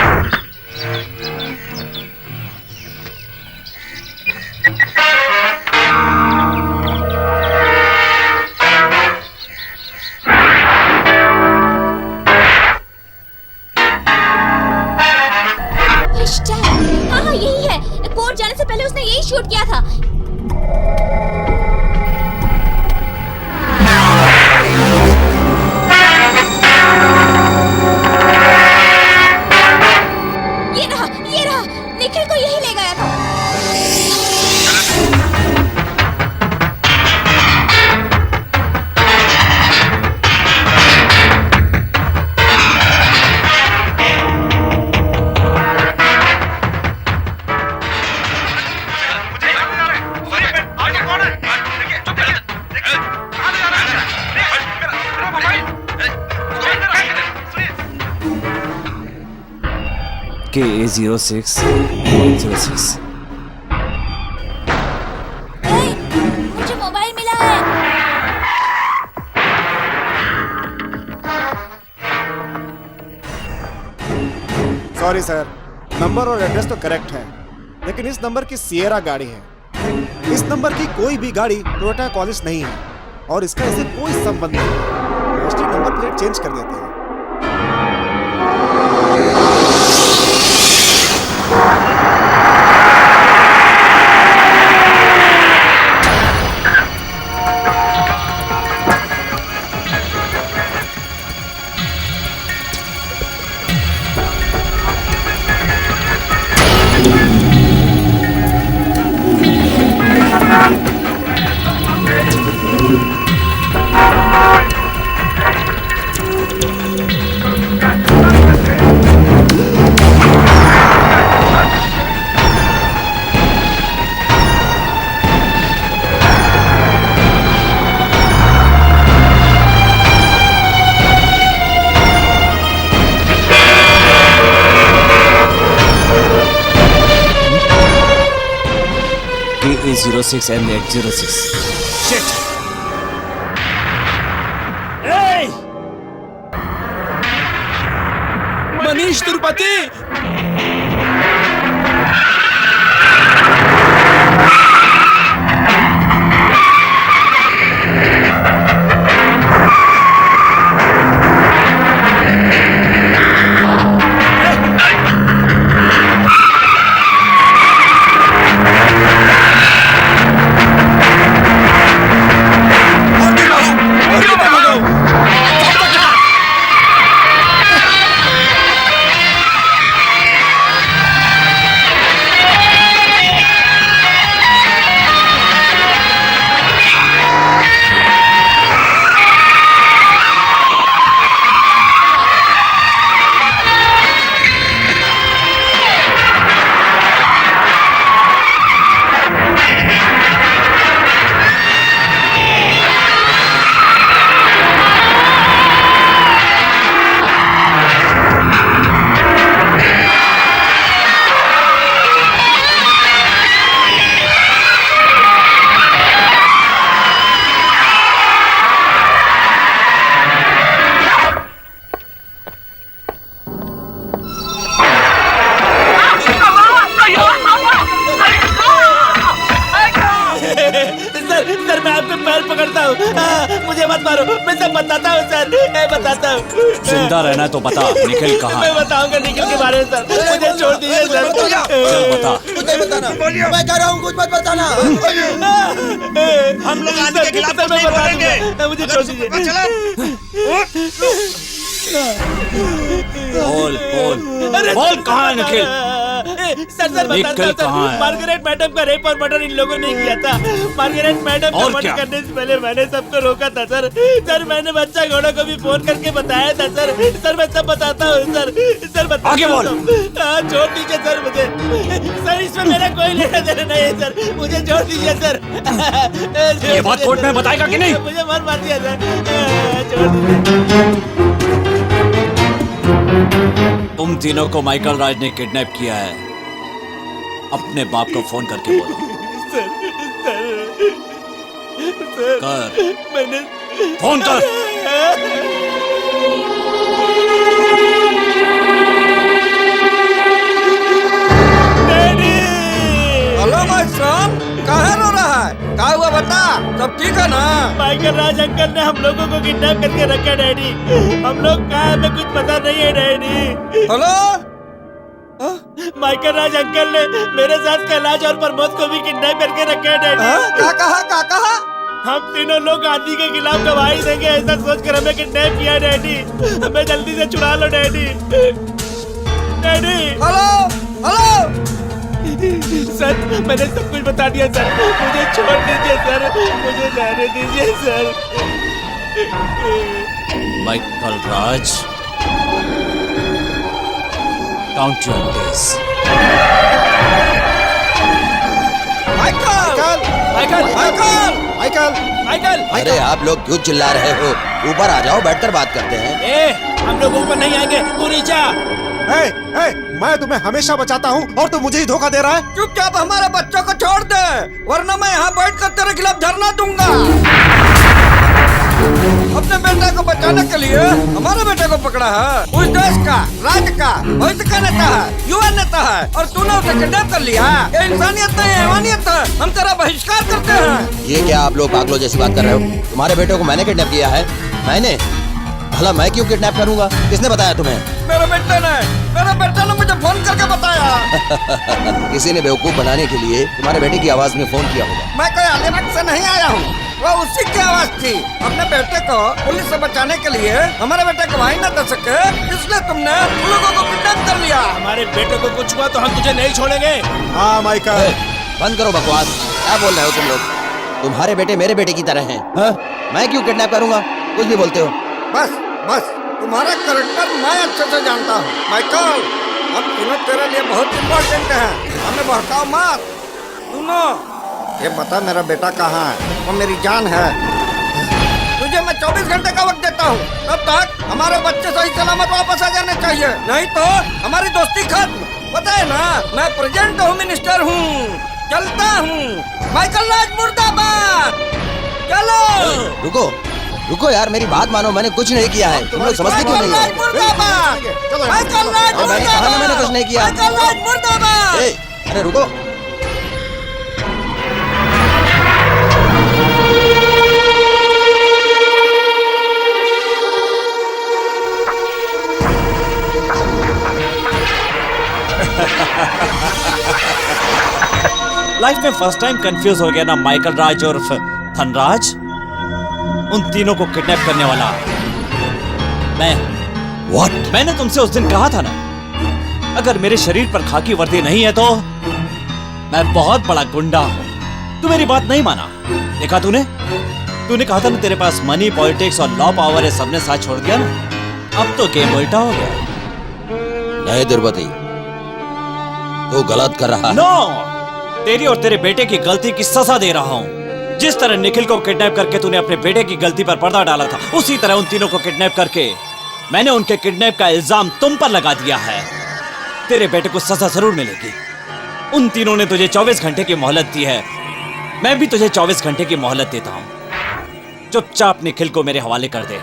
हाँ यही है। कोर्ट जाने से पहले उसने यही शूट किया था। ये रहा, निखिल को यही ले गया था। KA06-106। मुझे मोबाइल मिला है। सॉरी सर, नंबर और एड्रेस तो करेक्ट है, लेकिन इस नंबर की सिएरा गाड़ी है। इस नंबर की कोई भी गाड़ी टोयोटा कॉलेज नहीं है और इसका इससे कोई संबंध नहीं है। मोस्टली नंबर प्लेट चेंज कर देते हैं। KA06 and 806। Shit! Manish Tirupati. जिंदा रहना है तो बता निखिल कहाँ मैं है? बताऊंगा निखिल के बारे में सर, मुझे छोड़ दीजिए सर। चल बता। कुछ नहीं बताना, मैं कह रहा हूँ कुछ मत बताना। हम लोग आदि के खिलाफ कुछ नहीं बोलेंगे। मुझे छोड़ दीजिए। बोल बोल बोल कहाँ है निखिल? सर सर बता निखिल कहाँ है? मार्गरेट मैडम का रेप और मर्डर इन लोगों ने किया था। मार्गरेट मैडम को और मर्डर क्या? करने से पहले मैंने सबको रोका था सर। सर मैंने बच्चा घोड़ा को भी फोन करके बताया था सर। सर मैं सब बताता हूँ सर। सर बता आगे बोल। हाँ छोड़ दीजिए सर मुझे। सर इसमें मेरा कोई लेना देना नहीं है सर, मुझे छोड़ दीजिए सर। ये बात कोर्ट में बताएगा कि नहीं? मुझे मार दिया सर, छोड़ दीजिए। तुम तीनों को माइकल राज ने किडनैप किया है। अपने बाप को फोन करके बोलो। सर कर मैंने फोन कर। हेलो माय सन, कहाँ रो रहा है? क्या हुआ बता, सब ठीक है ना? माइकल राज अंकल ने हम लोगों को किडनैप करके रखा डैडी। हम लोग कहाँ हैं, हमें कुछ पता नहीं है डैडी। हेलो माइकल राज अंकल ने मेरे साथ कैलाश और प्रमोद को भी किडनैप करके रखा है डैडी। क्या कहा? हम तीनों लोग आदि के खिलाफ गवाही देंगे ऐसा सोचकर हमें किडनैप किया डैडी। हमें जल्दी से छुड़ा लो डैडी। डैडी हेलो सर मैंने सब कुछ बता दिया सर, मुझे छोड़ दीजिए सर, मुझे जाने दीजिए sir. Michael Raj, count your days. Michael अरे आप लोग क्यों चिल्ला रहे हो? ऊपर आ जाओ, बैठकर बात करते हैं। हम लोग ऊपर नहीं आएंगे, तू नीचे आ। मैं तुम्हें हमेशा बचाता हूँ और तू मुझे ही धोखा दे रहा है। चुपचाप हमारे बच्चों को छोड़ दे, वरना मैं यहाँ बैठकर तेरे खिलाफ धरना दूंगा। अपने बेटे को बचाने के लिए हमारे बेटे को पकड़ा है। उस देश का, राज्य का, भविष्य का नेता है, युवा नेता है, और तूने उसे किडनैप कर लिया। ये इंसानियत नहीं, हैवानियत है। हम तेरा बहिष्कार करते हैं। ये क्या आप लोग पागलों जैसी बात कर रहे हो? तुम्हारे बेटे को मैंने किडनैप किया है? मैंने? भला मैं क्यों किडनैप करूंगा? किसने बताया तुम्हें? मेरे बेटे ने मुझे फोन करके बताया। किसी ने बेवकूफ बनाने के लिए तुम्हारे बेटे की आवाज में फोन किया होगा। मैं कोई अलीबाग से नहीं आया हूँ, वो उसी की आवाज थी। अपने बेटे को पुलिस से बचाने के लिए हमारे बेटे गवाही न दे सके, इसलिए तुमने उन लोगों को किडनैप कर लिया। हमारे बेटे को कुछ हुआ तो हम तुझे नहीं छोड़ेंगे। हाँ माइकल, बंद करो बकवास। क्या बोल रहे हो तुम लोग? तुम्हारे बेटे मेरे बेटे की तरह हैं। हाँ? मैं क्यों किडनैप करूंगा? कुछ भी बोलते हो। बस तुम्हारा कैरेक्टर मैं अच्छे से जानता हूँ। माइकल, हम तीनों तेरे लिए बहुत इम्पोर्टेंट हैं, हमें भड़काओ मत। सुनो, ये बता मेरा बेटा कहाँ है? वो मेरी जान है। तुझे मैं 24 घंटे का वक्त देता हूँ, तब तक हमारे बच्चे सही सलामत वापस आ जाने चाहिए, नहीं तो हमारी दोस्ती खत्म। पता है ना, मैं प्रेजेंट होम मिनिस्टर हूँ, चलता हूँ। माइकल राज मुर्दाबाद। चलो रुको यार, मेरी बात मानो। मैंने कुछ नहीं किया है। तुम लोग समझते क्यों नहीं हो? मैंने कहा ना मैंने कुछ नहीं किया। अरे रुको। लाइफ में फर्स्ट टाइम कंफ्यूज हो गया ना माइकल राज और धनराज। उन तीनों को किडनैप करने वाला मैं। मैंने तुमसे उस दिन कहा था ना, अगर मेरे शरीर पर खाकी वर्दी नहीं है तो मैं बहुत बड़ा गुंडा हूं। तू मेरी बात नहीं माना। देखा तूने कहा था ना तेरे पास मनी, पॉलिटिक्स और लॉ पावर है, सबने साथ छोड़ दिया ना। अब तो गेम उल्टा हो गया। नहीं दुर्मति, तू गलत कर रहा है। नो, तेरी और तेरे बेटे की गलती की सजा दे रहा हूं। जिस तरह निखिल को किडनैप करके तूने अपने बेटे की गलती पर पर्दा डाला था, उसी तरह उन तीनों को किडनैप करके मैंने उनके किडनैप का इल्जाम तुम पर लगा दिया है। तेरे बेटे को सजा जरूर मिलेगी। उन तीनों ने तुझे 24 घंटे की मोहलत दी है, मैं भी तुझे 24 घंटे की मोहलत देता हूं। चुपचाप निखिल को मेरे हवाले कर दे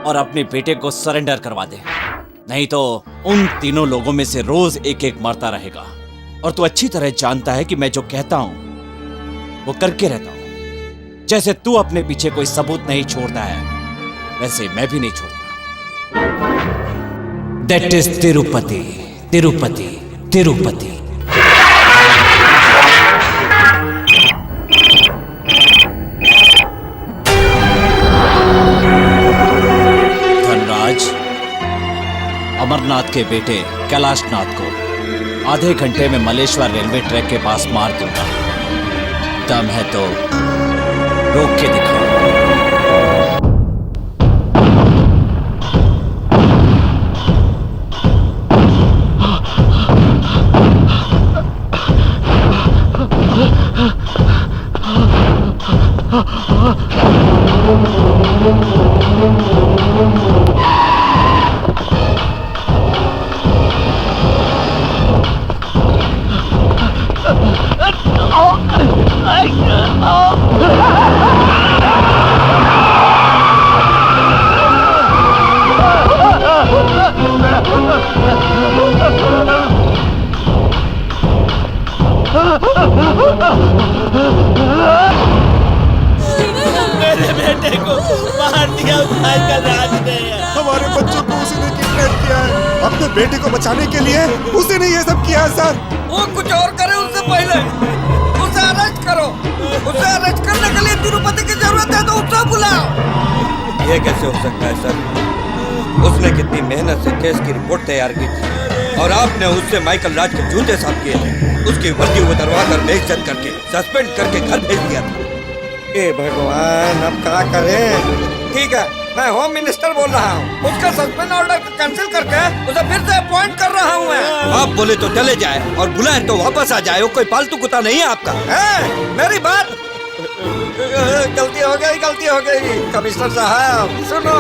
और अपने बेटे को सरेंडर करवा दे, नहीं तो उन तीनों लोगों में से रोज एक एक मरता रहेगा। और तू अच्छी तरह जानता है कि मैं जो कहता हूं वो करके रहता हूं। जैसे तू अपने पीछे कोई सबूत नहीं छोड़ता है, वैसे मैं भी नहीं छोड़ता। That is Tirupati, Tirupati, Tirupati. धनराज, अमरनाथ के बेटे कैलाशनाथ को आधे घंटे में मलेश्वर रेलवे ट्रैक के पास मार दूंगा। दम है तो रोक के दिखाओ। मेरे बेटे को मार दिया उस माइकल राज ने। हमारे बच्चों को उसी ने किडनैप किया है। अपने बेटे को बचाने के लिए उसी ने ये सब किया है सर। वो कुछ और करे उससे पहले उसे अरेस्ट करो। उसे अरेस्ट करने के लिए तिरुपति की जरूरत है तो उसे बुलाओ। ये कैसे हो सकता है सर? उसने कितनी मेहनत से केस की रिपोर्ट तैयार की थी और आपने उससे माइकल राज के जूते साफ किए थे। उसकी वर्दी उतरवा कर बेइज्जत करके सस्पेंड करके घर भेज दिया था। ए भगवान, अब क्या करें? ठीक है, मैं होम मिनिस्टर बोल रहा हूँ। उसका सस्पेंड ऑर्डर कैंसिल करके उसे फिर से अपॉइंट कर रहा हूँ मैं। आप बोले तो चले जाए और बुलाए तो वापस आ जाए। वो कोई पालतू कुत्ता नहीं है आपका। मेरी बात। गलती हो गई कमिश्नर साहब। सुनो,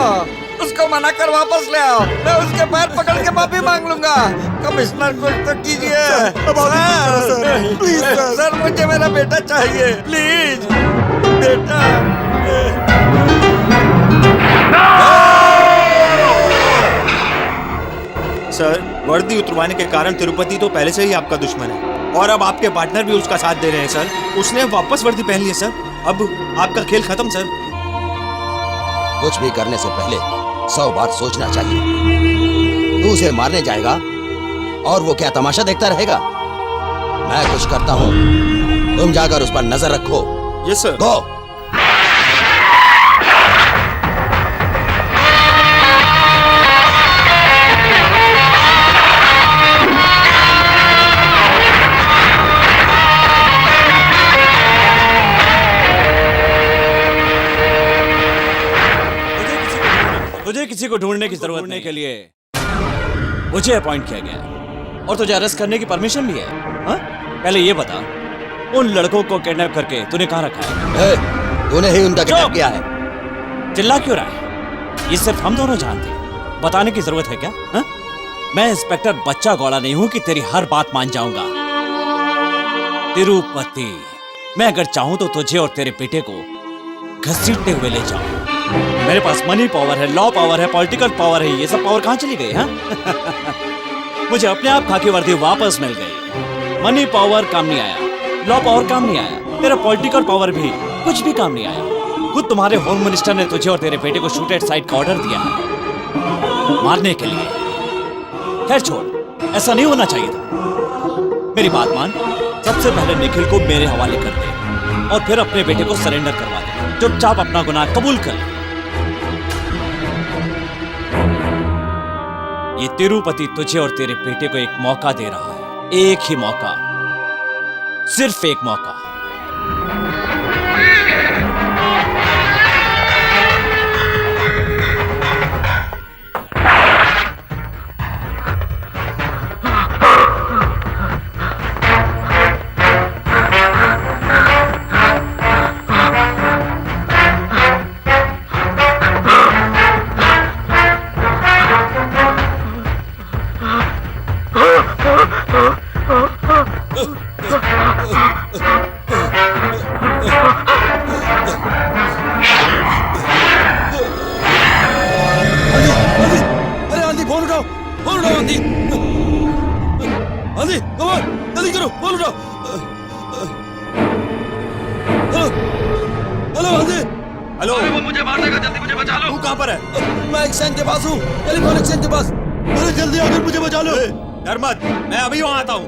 उसको मना कर वापस ले आओ। मैं उसके पैर पकड़ के माफी मांग लूंगा। कमिश्नर कुछ तो कीजिए सर। प्लीज सर, मुझे मेरा बेटा चाहिए, प्लीज बेटा। सर, वर्दी उतरवाने के कारण तिरुपति तो पहले से ही आपका दुश्मन है और अब आपके पार्टनर भी उसका साथ दे रहे हैं सर। उसने वापस वर्दी पहन ली है सर। अब आपका खेल खत्म सर। कुछ भी करने से पहले 100 बार सोचना चाहिए। तू उसे मारने जाएगा और वो क्या तमाशा देखता रहेगा? मैं कुछ करता हूँ, तुम जाकर उस पर नजर रखो। Yes sir. गो। तुझे किसी को ढूंढने की जरूरत नहीं के लिए मुझे अपॉइंट किया गया और तुझे अरेस्ट करने की परमिशन भी है। हा? पहले ये बता, उन लड़कों को किडनैप करके तूने कहाँ रखा है? तूने ही उनका किडनैप किया है। चिल्ला क्यों रहा है? ये सिर्फ हम दोनों जानते हैं, बताने की जरूरत है क्या? हा? मैं इंस्पेक्टर बच्चा गौड़ा नहीं हूं कि तेरी हर बात मान जाऊंगा। तिरुपति, मैं अगर चाहूं तो तुझे और तेरे बेटे को घसीटते हुए ले जाऊं। मेरे पास मनी पावर है, लॉ पावर है, पॉलिटिकल पावर है। ये सब पावर कहां चली गई? हाँ? मुझे अपने आप खाकी वर्दी वापस मिल गई। मनी पावर काम नहीं आया, लॉ पावर काम नहीं आया, तेरा पॉलिटिकल पावर भी कुछ भी काम नहीं आया। खुद तुम्हारे होम मिनिस्टर ने तुझे और तेरे बेटे को शूट एट साइट का ऑर्डर दिया है मारने के लिए। खैर छोड़, ऐसा नहीं होना चाहिए था। मेरी बात मान, सबसे पहले निखिल को मेरे हवाले कर दे और फिर अपने बेटे को सरेंडर करवा दे। चुपचाप अपना गुनाह कबूल कर। ये तिरुपति तुझे और तेरे बेटे को एक मौका दे रहा है, एक ही मौका, सिर्फ एक मौका। एक्सचेंज के पास हूँ, टेलीफोन एक्सचेंज के पास। अरे जल्दी आकर मुझे बचा लो। डर मत, मैं अभी वहां आता हूँ।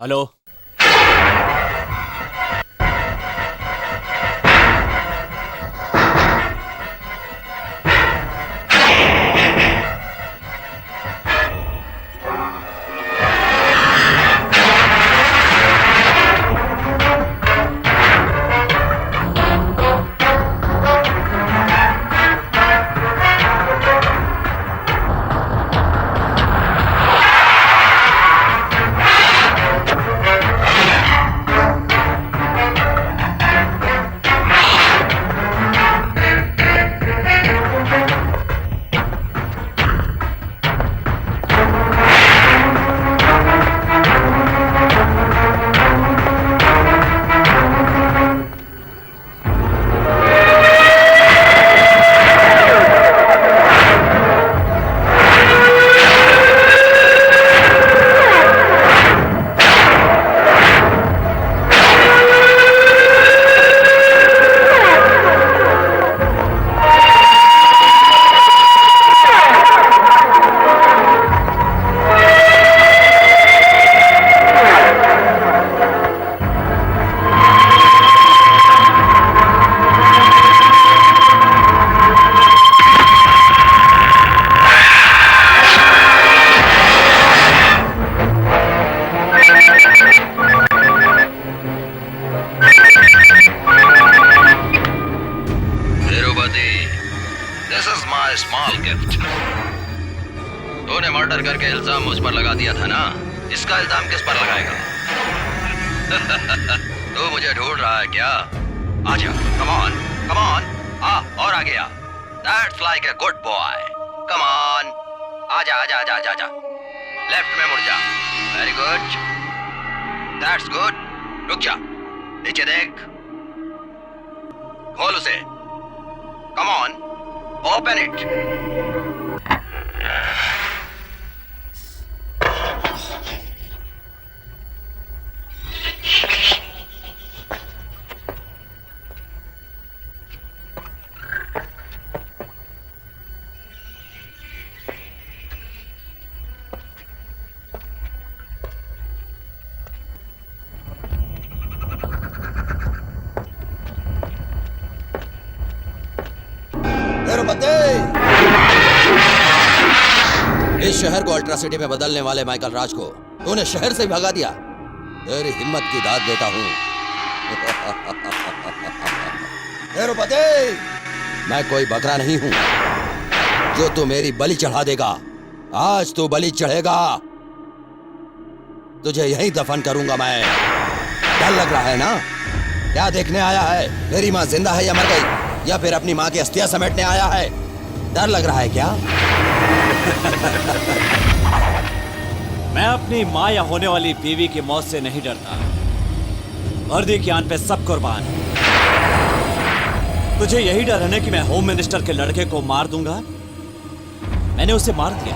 हेलो। तूने मर्डर करके इल्जाम मुझ पर लगा दिया था ना, इसका इल्जाम किस पर लगाएगा? तू मुझे ढूंढ रहा है क्या? आजा, come on, come on, और आगे आ। That's like a good boy. Come on, आजा, आजा, आजा, आजा, आजा। लेफ्ट में मुड़ जा। Very good. That's good. रुक जा, नीचे देख, खोल उसे। Come on, open it. इस शहर को अल्ट्रासिटी में बदलने वाले माइकल राज को तूने शहर से भगा दिया। तेरी हिम्मत की दाद देता हूँ। मैं कोई बकरा नहीं हूँ जो तू मेरी बलि चढ़ा देगा। आज तू बलि चढ़ेगा, तुझे यहीं दफन करूंगा मैं। डर लग रहा है ना? क्या देखने आया है? मेरी माँ जिंदा है या मर गई, या फिर अपनी माँ की अस्थियां समेटने आया है? डर लग रहा है क्या? मैं अपनी माँ या होने वाली बीवी की मौत से नहीं डरता। वर्दी की आन पे सब कुर्बान। तुझे यही डर है कि मैं होम मिनिस्टर के लड़के को मार दूंगा? मैंने उसे मार दिया।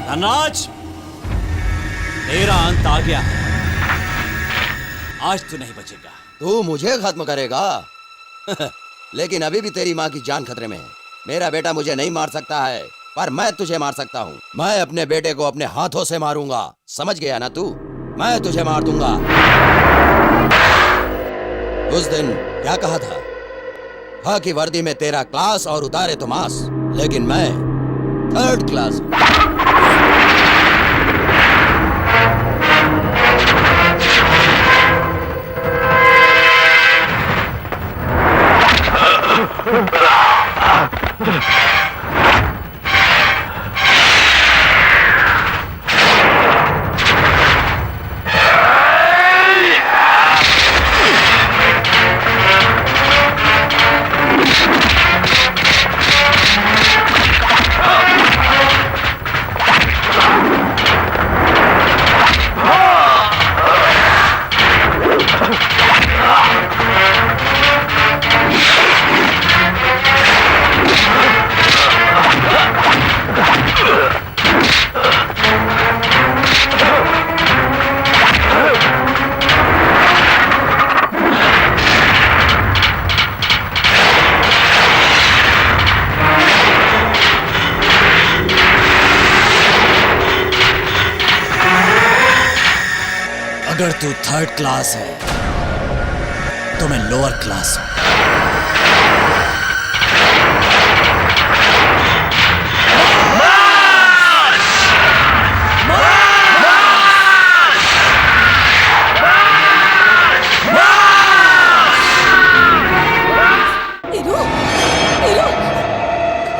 धनराज, तेरा अंत आ गया। आज तू नहीं बचेगा। तू मुझे खत्म करेगा? लेकिन अभी भी तेरी माँ की जान खतरे में है। मेरा बेटा मुझे नहीं मार सकता है, पर मैं तुझे मार सकता हूँ। मैं अपने बेटे को अपने हाथों से मारूंगा, समझ गया ना तू? मैं तुझे मार दूंगा। उस दिन क्या कहा था? हाँ कि वर्दी में तेरा क्लास और उतारे तो मास, लेकिन मैं थर्ड क्लास हूँ। अगर तू थर्ड क्लास है तो मैं लोअर क्लास हूं।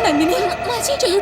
नंदिनी मासी चलो।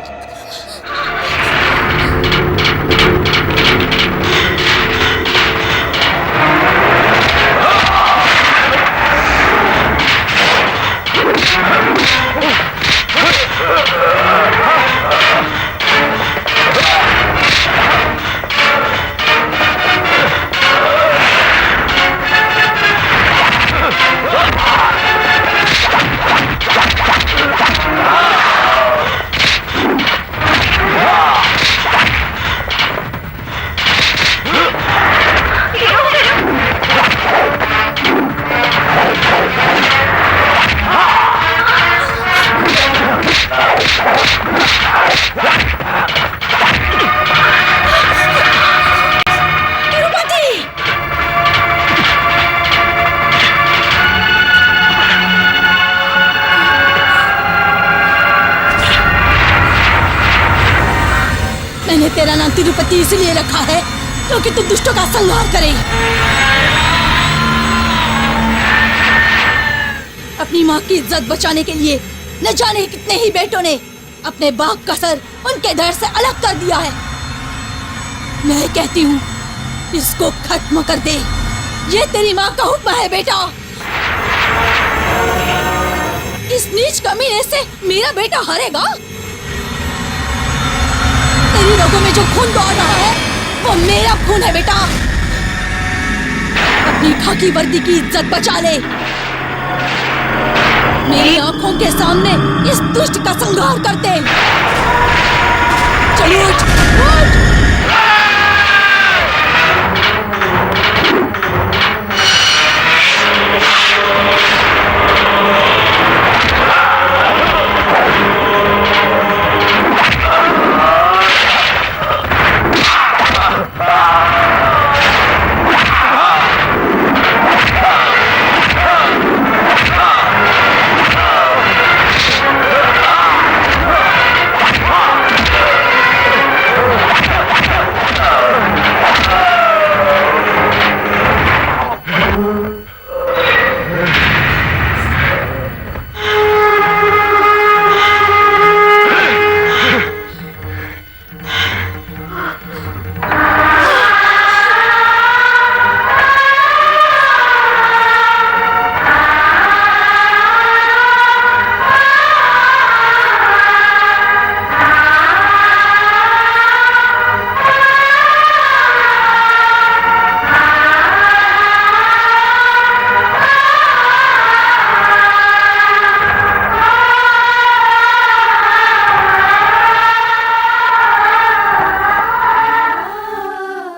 मैंने तेरा नाम तिरुपति इसलिए रखा है क्योंकि तू दुष्टों का संहार करे। अपनी माँ की इज्जत बचाने के लिए न जाने कितने ही बेटों ने अपने बाप का सर उनके धड़ से अलग कर दिया है। मैं कहती हूँ इसको खत्म कर दे। ये तेरी माँ का हुक्म है बेटा। इस नीच कमीने से मेरा बेटा हारेगा? तेरी रगों में जो खून दौड़ रहा है वो मेरा खून है बेटा। अपनी खाकी वर्दी की इज्जत बचा ले। मेरी आंखों के सामने इस दुष्ट का संहार कर दे। चलो उठ, उठ।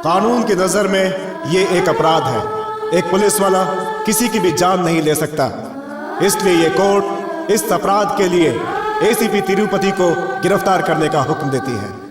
कानून की नजर में ये एक अपराध है। एक पुलिस वाला किसी की भी जान नहीं ले सकता। इसलिए ये कोर्ट इस अपराध के लिए एसीपी तिरुपति को गिरफ्तार करने का हुक्म देती है।